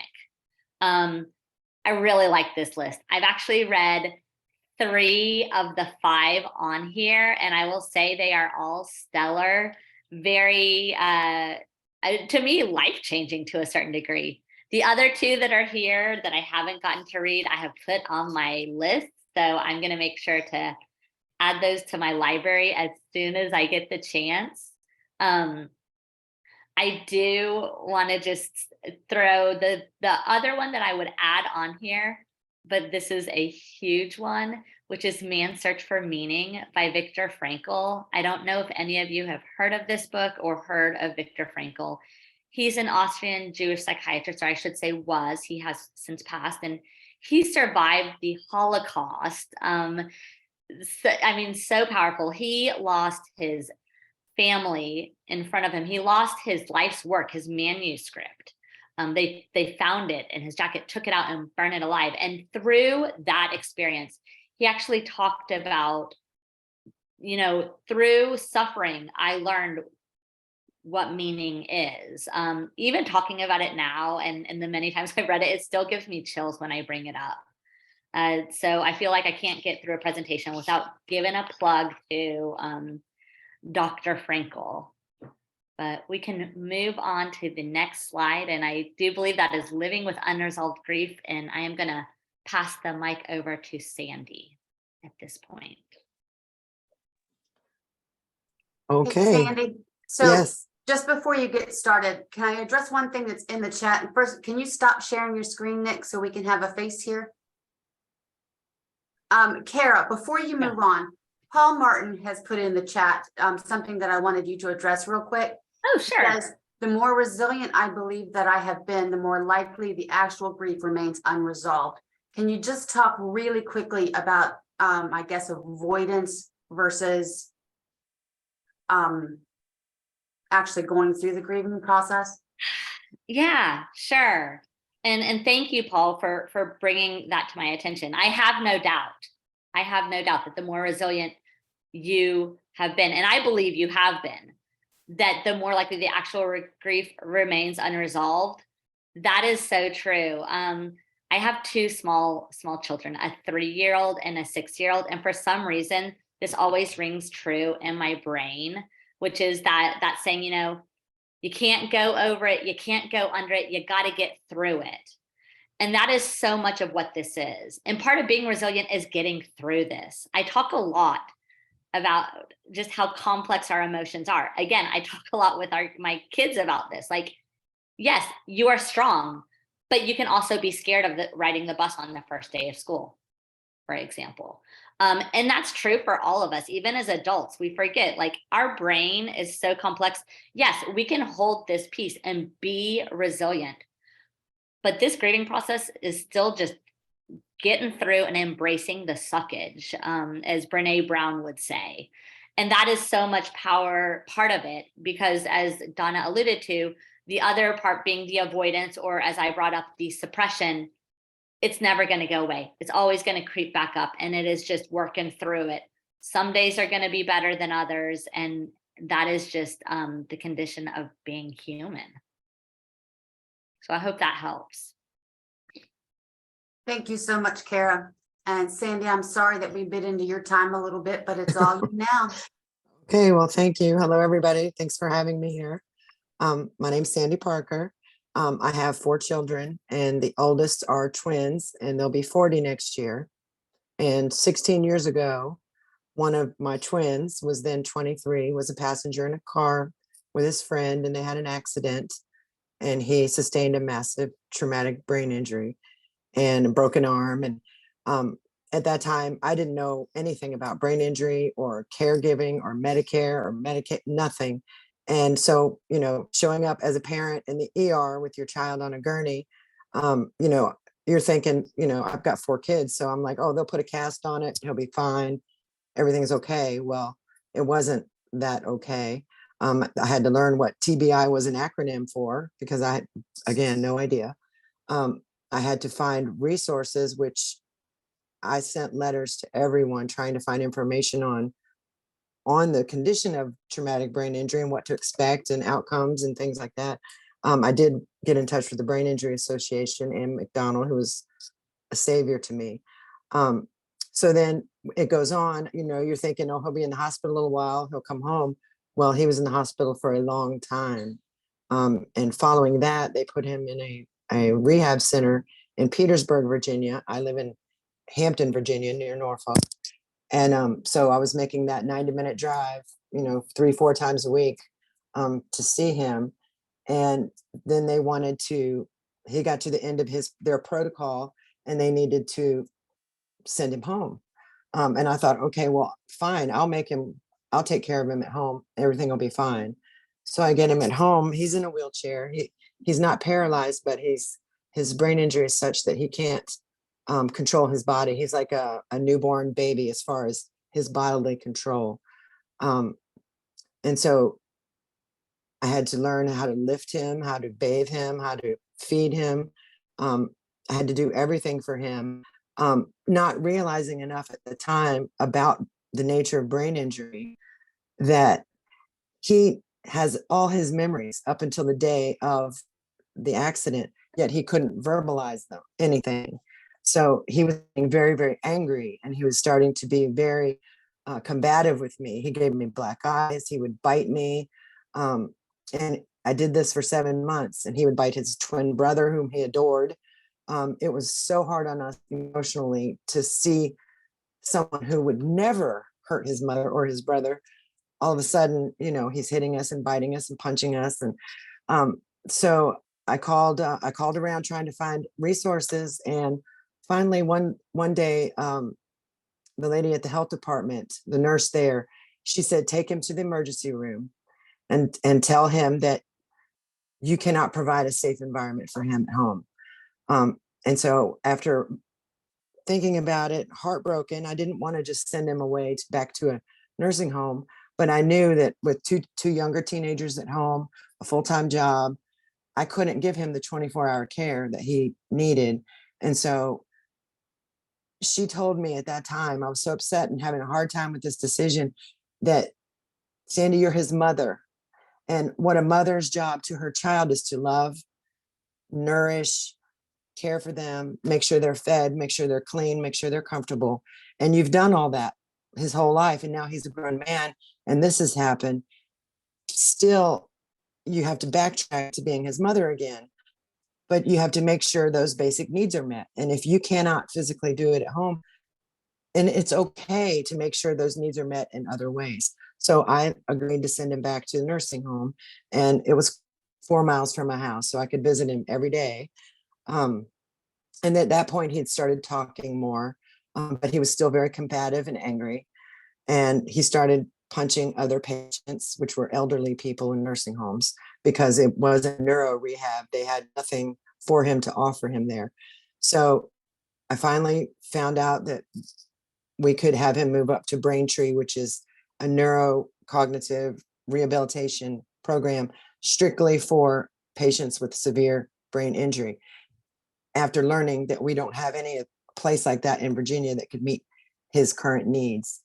I really like this list. I've actually read 3 of the 5 on here, and I will say they are all stellar, very, to me, life-changing to a certain degree. The other 2 that are here that I haven't gotten to read, I have put on my list. So I'm going to make sure to add those to my library as soon as I get the chance. I do want to just throw the other one that I would add on here, but this is a huge one, which is Man's Search for Meaning by Viktor Frankl. I don't know if any of you have heard of this book or heard of Viktor Frankl. He's an Austrian Jewish psychiatrist, or I should say was. He has since passed, and he survived the Holocaust. So powerful. He lost his family in front of him. He lost his life's work, his manuscript. They found it in his jacket, took it out and burned it alive. And through that experience, he actually talked about, through suffering, I learned what meaning is. Even talking about it now and the many times I've read it, it still gives me chills when I bring it up. So I feel like I can't get through a presentation without giving a plug to Dr. Frankl. But we can move on to the next slide. And I do believe that is Living with Unresolved Grief. And I am going to pass the mic over to Sandy at this point. Okay. Sandy, so Yes. just before you get started, can I address one thing that's in the chat? And first, can you stop sharing your screen, Nick, so we can have a face here? Kara, before you move on, Paul Martin has put in the chat something that I wanted you to address real quick. Oh, sure. Says, the more resilient I believe that I have been, the more likely the actual grief remains unresolved. Can you just talk really quickly about, I guess, avoidance versus actually going through the grieving process? Yeah, sure. And thank you, Paul, for bringing that to my attention. I have no doubt that the more resilient you have been, and I believe you have been, that the more likely the actual grief remains unresolved. That is so true. I have two small children, a 3-year-old and a 6-year-old. And for some reason, this always rings true in my brain, which is that saying, you can't go over it, you can't go under it, you got to get through it. And that is so much of what this is. And part of being resilient is getting through this. I talk a lot about just how complex our emotions are. Again, I talk a lot with my kids about this. Like, yes, you are strong, but you can also be scared of riding the bus on the first day of school, for example. And that's true for all of us. Even as adults, we forget, like, our brain is so complex. Yes, we can hold this piece and be resilient, but this grieving process is still just getting through and embracing the suckage, as Brene Brown would say. And that is so much part of it, because as Donna alluded to, the other part being the avoidance, or as I brought up, the suppression, it's never going to go away. It's always going to creep back up, and it is just working through it. Some days are going to be better than others, and that is just the condition of being human. So I hope that helps. Thank you so much, Kara. And Sandy, I'm sorry that we bit into your time a little bit, but it's all you now. Okay, well, thank you. Hello, everybody. Thanks for having me here. My name's Sandy Parker. I have 4 children, and the oldest are twins, and they'll be 40 next year. And 16 years ago, one of my twins was then 23, was a passenger in a car with his friend, and they had an accident, and he sustained a massive traumatic brain injury and a broken arm. And at that time, I didn't know anything about brain injury or caregiving or Medicare or Medicaid, nothing. And so, showing up as a parent in the ER with your child on a gurney, you're thinking, I've got 4 kids. So I'm like, oh, they'll put a cast on it. He'll be fine. Everything's okay. Well, it wasn't that okay. I had to learn what TBI was an acronym for, because I had, again, no idea. I had to find resources, which I sent letters to everyone trying to find information on the condition of traumatic brain injury and what to expect and outcomes and things like that. I did get in touch with the Brain Injury Association and McDonald, who was a savior to me. So then it goes on, you're thinking, oh, he'll be in the hospital a little while, he'll come home. Well, he was in the hospital for a long time. And following that, they put him in a rehab center in Petersburg, Virginia. I live in Hampton, Virginia, near Norfolk. And so I was making that 90-minute drive, 3-4 times a week to see him. And then they he got to the end of their protocol, and they needed to send him home. And I thought, okay, well, fine, I'll take care of him at home. Everything will be fine. So I get him at home. He's in a wheelchair. He's not paralyzed, but his brain injury is such that he can't control his body. He's like a newborn baby as far as his bodily control. And so I had to learn how to lift him, how to bathe him, how to feed him. I had to do everything for him, not realizing enough at the time about the nature of brain injury, that he has all his memories up until the day of the accident, yet he couldn't verbalize anything. So he was getting very, very angry, and he was starting to be very combative with me. He gave me black eyes. He would bite me. And I did this for 7 months, and he would bite his twin brother, whom he adored. It was so hard on us emotionally to see someone who would never hurt his mother or his brother all of a sudden, he's hitting us and biting us and punching us. And so I called around trying to find resources. And finally one day, the lady at the health department, the nurse there, she said, take him to the emergency room and tell him that you cannot provide a safe environment for him at home. And so after thinking about it, heartbroken, I didn't want to just send him away back to a nursing home, but I knew that with two younger teenagers at home, a full-time job, I couldn't give him the 24-hour care that he needed. And so she told me at that time, I was so upset and having a hard time with this decision, that Sandy, you're his mother. And what a mother's job to her child is to love, nourish, care for them, make sure they're fed, make sure they're clean, make sure they're comfortable. And you've done all that his whole life. And now he's a grown man and this has happened. Still, you have to backtrack to being his mother again, but you have to make sure those basic needs are met. And if you cannot physically do it at home, and it's okay to make sure those needs are met in other ways. So I agreed to send him back to the nursing home, and it was 4 miles from my house, so I could visit him every day. And at that point, he had started talking more, but he was still very combative and angry. And he started punching other patients, which were elderly people in nursing homes, because it was a neuro rehab. They had nothing for him to offer him there. So I finally found out that we could have him move up to Braintree, which is a neurocognitive rehabilitation program strictly for patients with severe brain injury. After learning that we don't have any place like that in Virginia that could meet his current needs.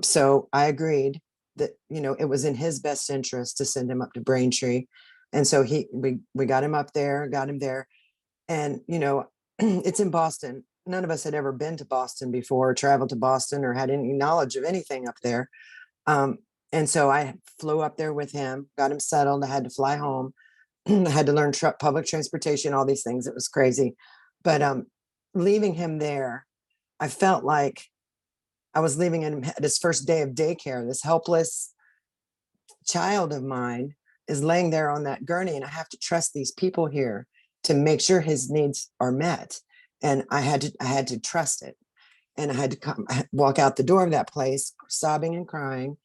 So I agreed that, it was in his best interest to send him up to Braintree. And so we got him up there, got him there. And, it's in Boston. None of us had ever been to Boston before, traveled to Boston, or had any knowledge of anything up there. And so I flew up there with him, got him settled. I had to fly home. I had to learn public transportation, all these things. It was crazy. But leaving him there, I felt like I was leaving him at his first day of daycare. This helpless child of mine is laying there on that gurney, and I have to trust these people here to make sure his needs are met. And I had to trust it. And I had to walk out the door of that place sobbing and crying,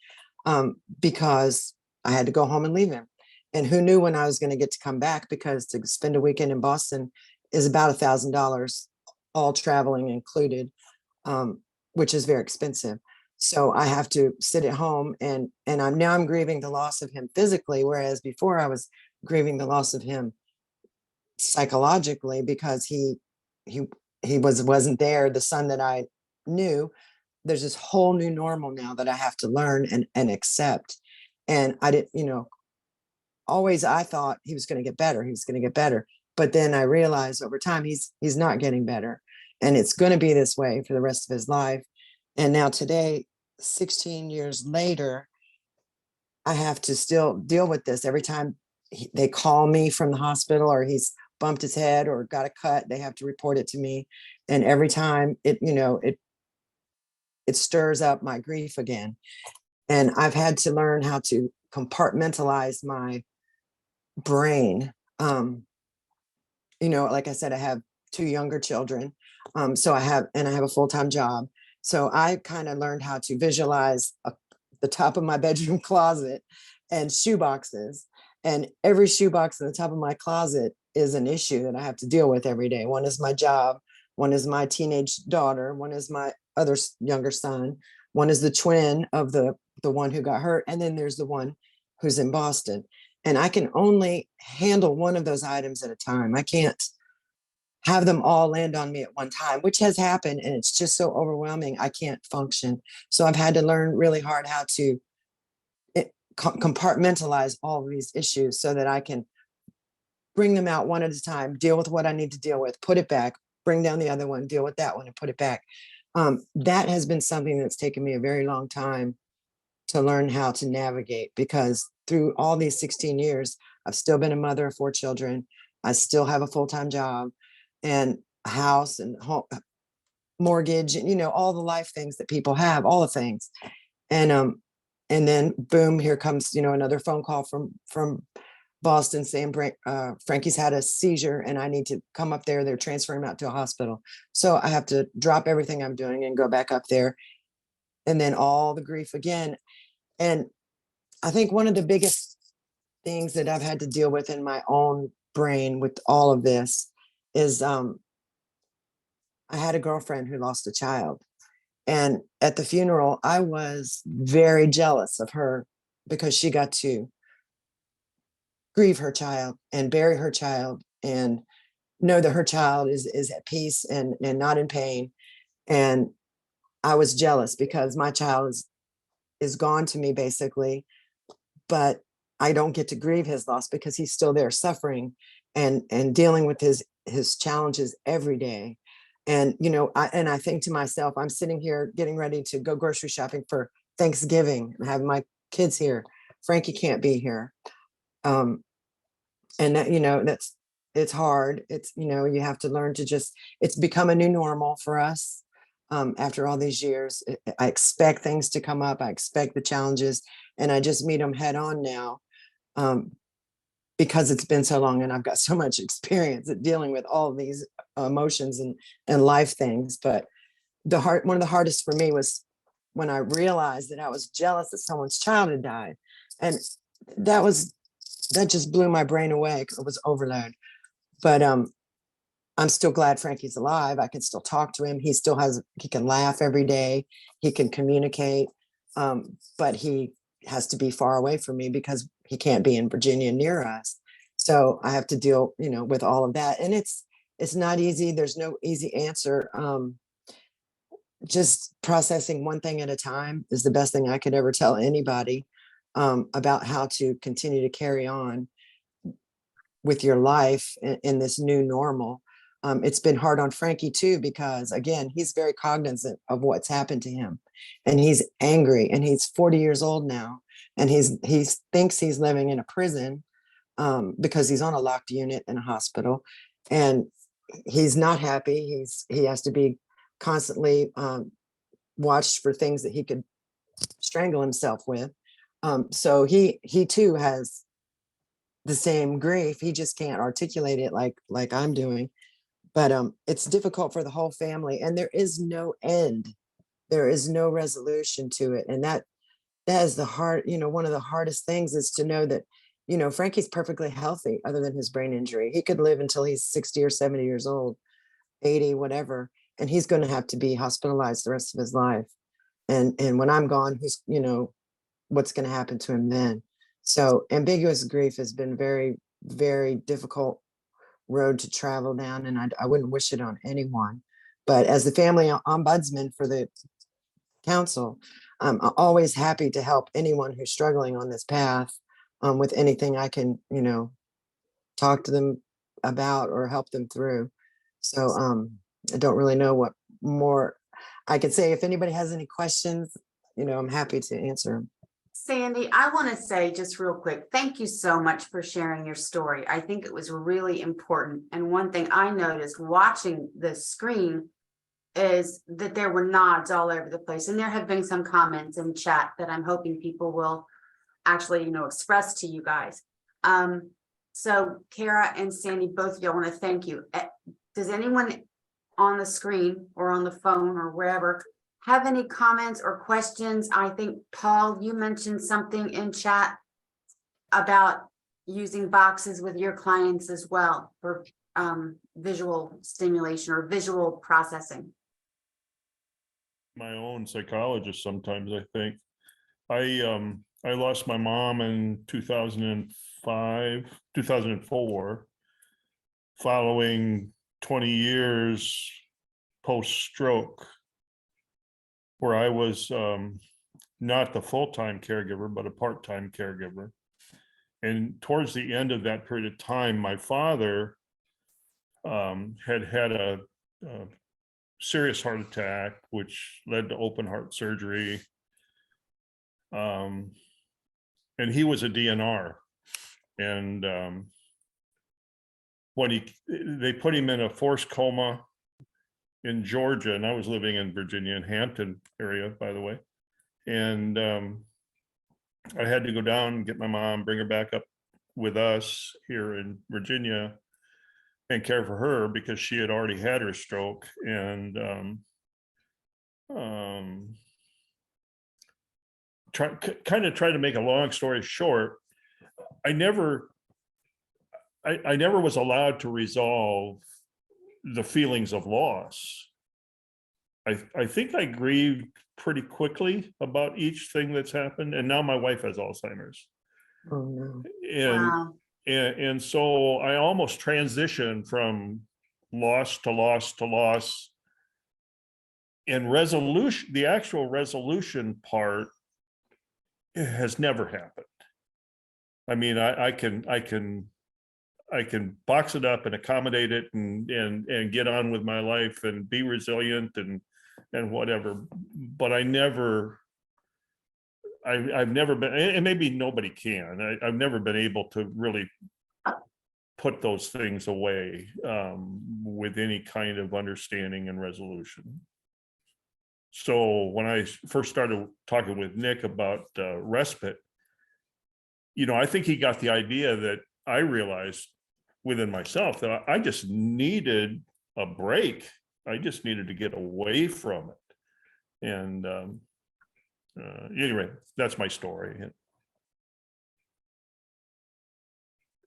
because I had to go home and leave him. And who knew when I was going to get to come back, because to spend a weekend in Boston is about $1,000, all traveling included, which is very expensive. So I have to sit at home, and I'm grieving the loss of him physically, whereas before I was grieving the loss of him psychologically, because he wasn't there, the son that I knew. There's this whole new normal now that I have to learn and accept. And I didn't, always I thought he was going to get better. He was going to get better. But then I realized over time, he's not getting better, and it's going to be this way for the rest of his life. And now today, 16 years later, I have to still deal with this. Every time they call me from the hospital, or he's bumped his head or got a cut, they have to report it to me. And every time it stirs up my grief again. And I've had to learn how to compartmentalize my brain. Like I said, I have 2 younger children. So I have a full-time job. So I kind of learned how to visualize the top of my bedroom closet and shoe boxes. And every shoebox in the top of my closet is an issue that I have to deal with every day. One is my job. One is my teenage daughter. One is my other younger son. One is the twin of the one who got hurt. And then there's the one who's in Boston. And I can only handle one of those items at a time. I can't have them all land on me at one time, which has happened. And it's just so overwhelming. I can't function. So I've had to learn really hard how to compartmentalize all of these issues so that I can bring them out one at a time, deal with what I need to deal with, put it back, bring down the other one, deal with that one, and put it back. That has been something that's taken me a very long time to learn how to navigate, because through all these 16 years, I've still been a mother of 4 children. I still have a full-time job and a house and home, mortgage, and all the life things that people have, all the things. And And then boom, here comes, another phone call from Boston saying Frankie's had a seizure and I need to come up there. They're transferring him out to a hospital. So I have to drop everything I'm doing and go back up there. And then all the grief again. And I think one of the biggest things that I've had to deal with in my own brain with all of this is I had a girlfriend who lost a child. And at the funeral, I was very jealous of her because she got to grieve her child and bury her child and know that her child is at peace and not in pain. And I was jealous because my child is gone to me basically, but I don't get to grieve his loss because he's still there suffering and dealing with his challenges every day. And, I think to myself, I'm sitting here getting ready to go grocery shopping for Thanksgiving and have my kids here. Frankie can't be here. And that, it's hard. It's, you have to learn to it's become a new normal for us. After all these years, I expect things to come up. I expect the challenges and I just meet them head on now. Because it's been so long and I've got so much experience at dealing with all of these emotions and life things. But one of the hardest for me was when I realized that I was jealous that someone's child had died. And that just blew my brain away. It was overload. But I'm still glad Frankie's alive. I can still talk to him. He can laugh every day. He can communicate. But he has to be far away from me because he can't be in Virginia near us. So I have to deal, with all of that. And it's not easy. There's no easy answer. Just processing one thing at a time is the best thing I could ever tell anybody about how to continue to carry on with your life in this new normal. It's been hard on Frankie too, because again, he's very cognizant of what's happened to him and he's angry and he's 40 years old now. And he thinks he's living in a prison because he's on a locked unit in a hospital and he's not happy. He has to be constantly watched for things that he could strangle himself with. So he too has the same grief. He just can't articulate it like I'm doing. But it's difficult for the whole family and there is no end. There is no resolution to it. And that is the hard, one of the hardest things is to know that, Frankie's perfectly healthy other than his brain injury. He could live until he's 60 or 70 years old, 80, whatever. And he's going to have to be hospitalized the rest of his life. And when I'm gone, who's, what's going to happen to him then? So ambiguous grief has been very, very difficult road to travel down. And I wouldn't wish it on anyone. But as the family ombudsman for the council, I'm always happy to help anyone who's struggling on this path with anything I can, talk to them about or help them through. So I don't really know what more I could say. If anybody has any questions, I'm happy to answer them. Sandy, I want to say just real quick, thank you so much for sharing your story. I think it was really important. And one thing I noticed watching the screen is that there were nods all over the place. And there have been some comments in chat that I'm hoping people will actually, express to you guys. So Kara and Sandy, both of y'all want to thank you. Does anyone on the screen or on the phone or wherever have any comments or questions? I think, Paul, you mentioned something in chat about using boxes with your clients as well for visual stimulation or visual processing. My own psychologist sometimes, I think. I lost my mom in 2004, following 20 years post-stroke, where I was not the full-time caregiver, but a part-time caregiver. And towards the end of that period of time, my father had a serious heart attack, which led to open heart surgery. And he was a DNR. And when they put him in a forced coma in Georgia, and I was living in Virginia, in Hampton area, by the way. And I had to go down and get my mom, bring her back up with us here in Virginia and care for her because she had already had her stroke. And try to make a long story short, I never was allowed to resolve the feelings of loss. I think I grieved pretty quickly about each thing that's happened, and now my wife has Alzheimer's. Oh, no. And Wow. and so I almost transitioned from loss to loss to loss. And resolution, the actual resolution part has never happened. I mean, I can box it up and accommodate it and get on with my life and be resilient and whatever. But I've never been, and maybe nobody can. I've never been able to really put those things away with any kind of understanding and resolution. So when I first started talking with Nick about respite, I think he got the idea that I realized within myself that I just needed a break. I just needed to get away from it. And anyway, that's my story.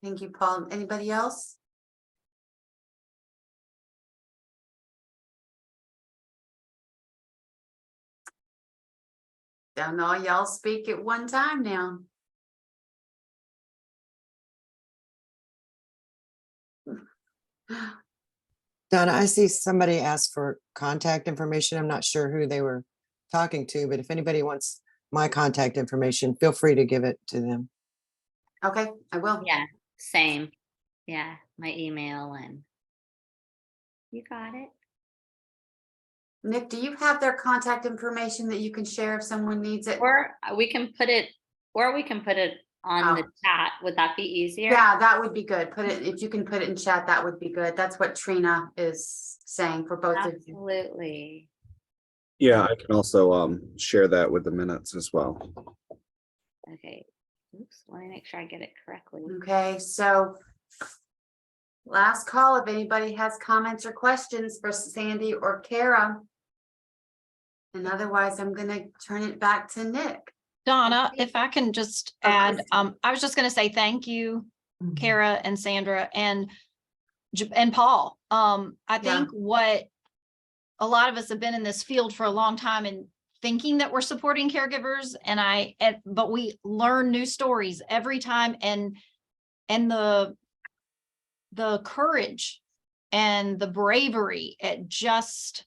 Thank you, Paul. Anybody else? Don't all y'all speak at one time now. Donna, I see somebody asked for contact information. I'm not sure who they were talking to, but if anybody wants my contact information, feel free to give it to them. Okay, I will. Yeah, same. Yeah, my email and you got it. Nick, do you have their contact information that you can share if someone needs it? Or we can put it on the chat. Would that be easier? Yeah, that would be good. If you can put it in chat, that would be good. That's what Trina is saying for both of you. Absolutely. Yeah, I can also share that with the minutes as well. Okay. Oops, let me make sure I get it correctly. Okay, so last call, if anybody has comments or questions for Sandy or Kara. And otherwise, I'm gonna turn it back to Nick. Donna, if I can just add, I was just going to say thank you, Kara and Sandra and Paul. I think what a lot of us have been in this field for a long time and thinking that we're supporting caregivers, but we learn new stories every time, and the courage and the bravery, it just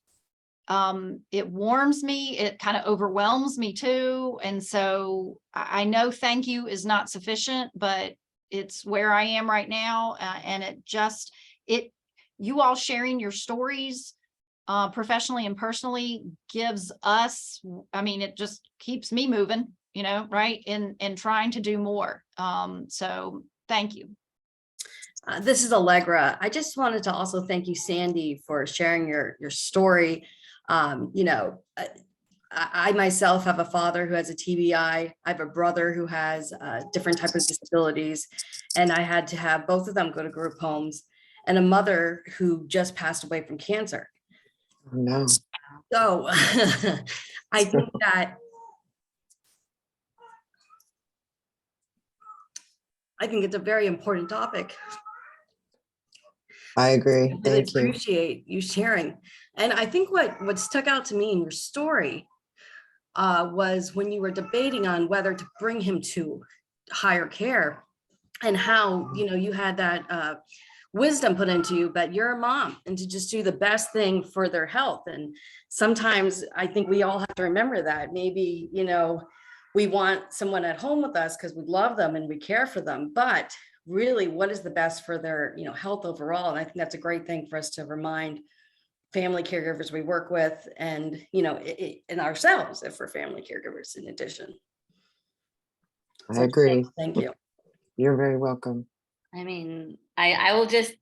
it warms me. It kind of overwhelms me too. And so I know thank you is not sufficient, but it's where I am right now. And you all sharing your stories professionally and personally gives us, it just keeps me moving, right. And trying to do more. So thank you. This is Allegra. I just wanted to also thank you, Sandy, for sharing your story. I myself have a father who has a TBI. I have a brother who has different types of disabilities, and I had to have both of them go to group homes, and a mother who just passed away from cancer. Oh, no. So I think it's a very important topic. I agree. I Thank you. appreciate you sharing. And I think what stuck out to me in your story was when you were debating on whether to bring him to higher care, and how, you had that wisdom put into you, but you're a mom, and to just do the best thing for their health. And sometimes I think we all have to remember that maybe, we want someone at home with us because we love them and we care for them, but really what is the best for their, health overall. And I think that's a great thing for us to remind family caregivers we work with, and, and ourselves if we're family caregivers in addition. I agree. Thank you. You're very welcome. I will just,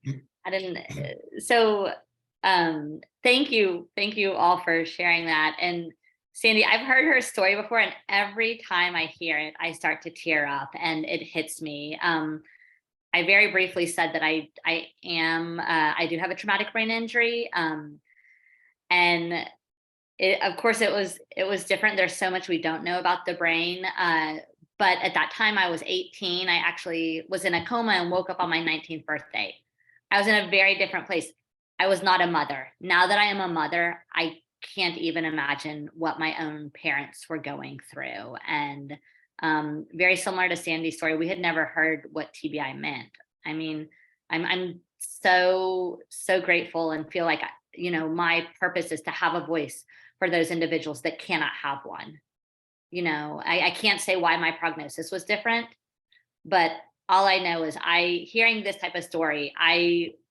thank you all for sharing that. And Sandy, I've heard her story before, and every time I hear it, I start to tear up and it hits me. I very briefly said that I do have a traumatic brain injury. And of course it was different. There's so much we don't know about the brain. But at that time I was 18. I actually was in a coma and woke up on my 19th birthday. I was in a very different place. I was not a mother. Now that I am a mother, I can't even imagine what my own parents were going through. And very similar to Sandy's story, we had never heard what TBI meant. I mean, I'm so grateful and feel like, you know, my purpose is to have a voice for those individuals that cannot have one. You know, I can't say why my prognosis was different, but all I know is hearing this type of story,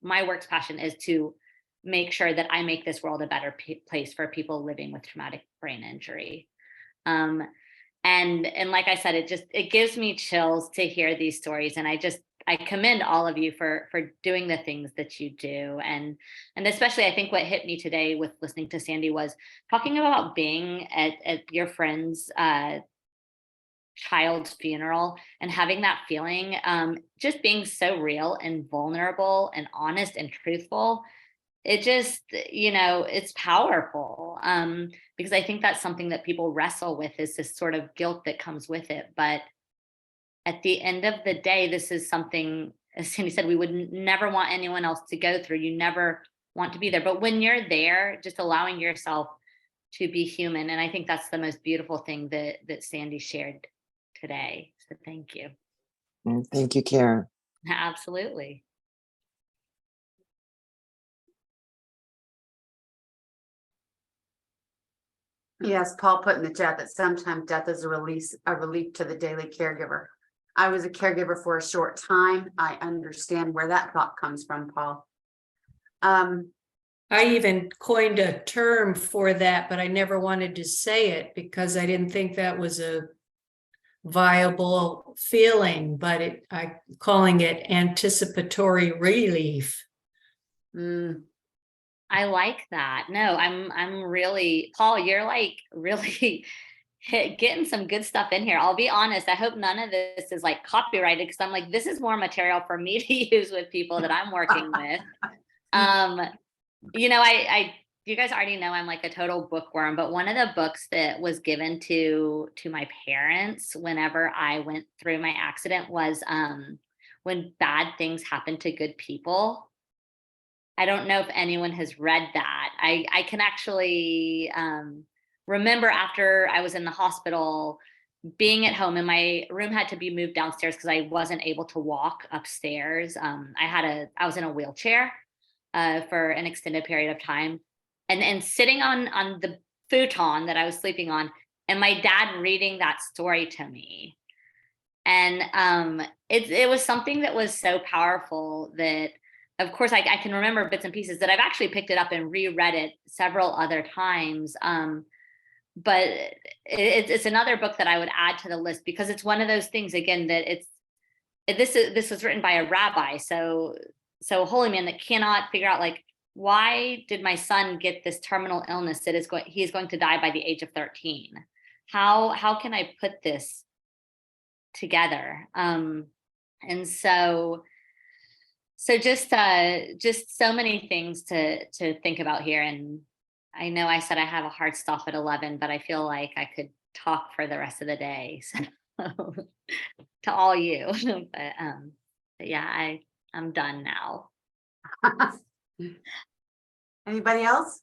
my work's passion is to make sure that I make this world a better place for people living with traumatic brain injury. And like I said, it gives me chills to hear these stories. And I commend all of you for doing the things that you do. And especially I think what hit me today with listening to Sandy was talking about being at your friend's child's funeral and having that feeling, just being so real and vulnerable and honest and truthful. It just, you know, it's powerful, because I think that's something that people wrestle with, is this sort of guilt that comes with it. But at the end of the day, this is something, as Sandy said, we would never want anyone else to go through. You never want to be there. But when you're there, just allowing yourself to be human. And I think that's the most beautiful thing that Sandy shared today. So thank you. Thank you, Karen. Absolutely. Yes, Paul put in the chat that sometimes death is a relief to the daily caregiver. I was a caregiver for a short time. I understand where that thought comes from, Paul. I even coined a term for that, but I never wanted to say it because I didn't think that was a viable feeling, but I'm calling it anticipatory relief. I like that. No, I'm really, Paul, you're like really getting some good stuff in here. I'll be honest. I hope none of this is like copyrighted, because I'm like, this is more material for me to use with people that I'm working with. You know, you guys already know I'm like a total bookworm, but one of the books that was given to my parents whenever I went through my accident was When Bad Things Happen to Good People. I don't know if anyone has read that. I can actually remember after I was in the hospital, being at home, and my room had to be moved downstairs because I wasn't able to walk upstairs. I was in a wheelchair for an extended period of time, and sitting on the futon that I was sleeping on, and my dad reading that story to me. And it was something that was so powerful that, of course, I can remember bits and pieces that I've actually picked it up and reread it several other times. But it's another book that I would add to the list, because it's one of those things, again, that this was written by a rabbi, so a holy man that cannot figure out, like, why did my son get this terminal illness that he's going to die by the age of 13? How can I put this together? And so just so many things to think about here. And I know I said I have a hard stop at 11, but I feel like I could talk for the rest of the day. So to all you, but yeah, I'm done now. Anybody else?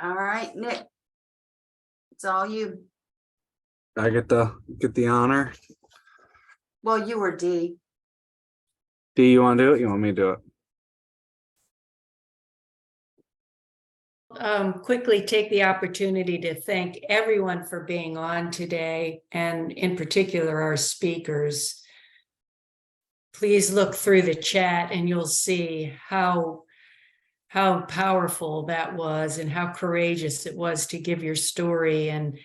All right, Nick. It's all you. I get the honor. Well, you were D. Do you want to do it? You want me to do it? Quickly take the opportunity to thank everyone for being on today, and in particular our speakers. Please look through the chat and you'll see how powerful that was and how courageous it was to give your story, and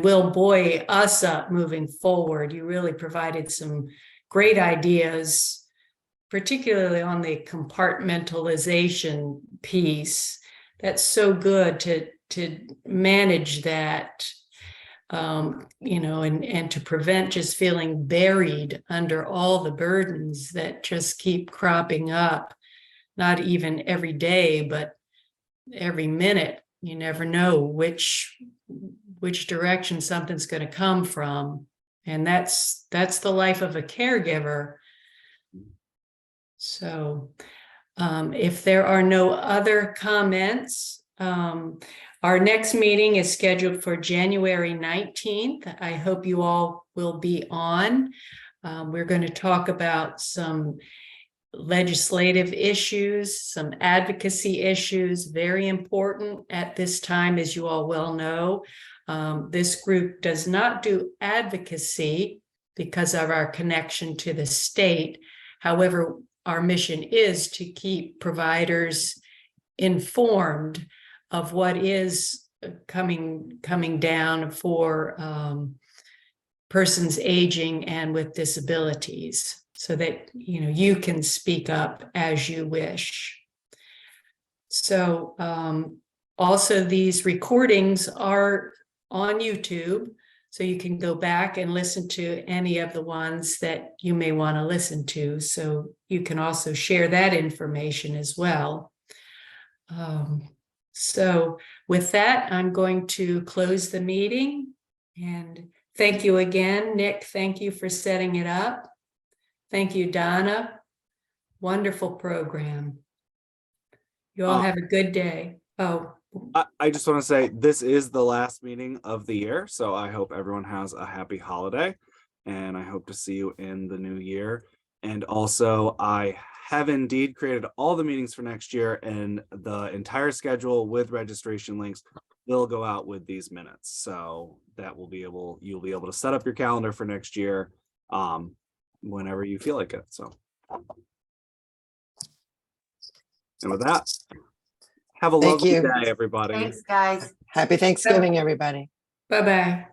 will buoy us up moving forward. You really provided some great ideas, particularly on the compartmentalization piece. That's so good manage that, and to prevent just feeling buried under all the burdens that just keep cropping up, not even every day, but every minute. You never know which direction something's going to come from. And that's the life of a caregiver. So if there are no other comments, our next meeting is scheduled for January 19th. I hope you all will be on. We're going to talk about some legislative issues, some advocacy issues, very important at this time, as you all well know. This group does not do advocacy because of our connection to the state. However, our mission is to keep providers informed of what is coming down for persons aging and with disabilities, so that you can speak up as you wish. So also, these recordings are on YouTube, so you can go back and listen to any of the ones that you may want to listen to. So you can also share that information as well. So with that, I'm going to close the meeting. And thank you again, Nick. Thank you for setting it up. Thank you, Donna. Wonderful program. You all have a good day. Oh, I just want to say this is the last meeting of the year, so I hope everyone has a happy holiday, and I hope to see you in the new year. And also, I have indeed created all the meetings for next year, and the entire schedule with registration links will go out with these minutes. So that you'll be able to set up your calendar for next year whenever you feel like it. So, and with that, have a Thank lovely you. day, everybody. Thanks, guys. Happy Thanksgiving, everybody. bye-bye.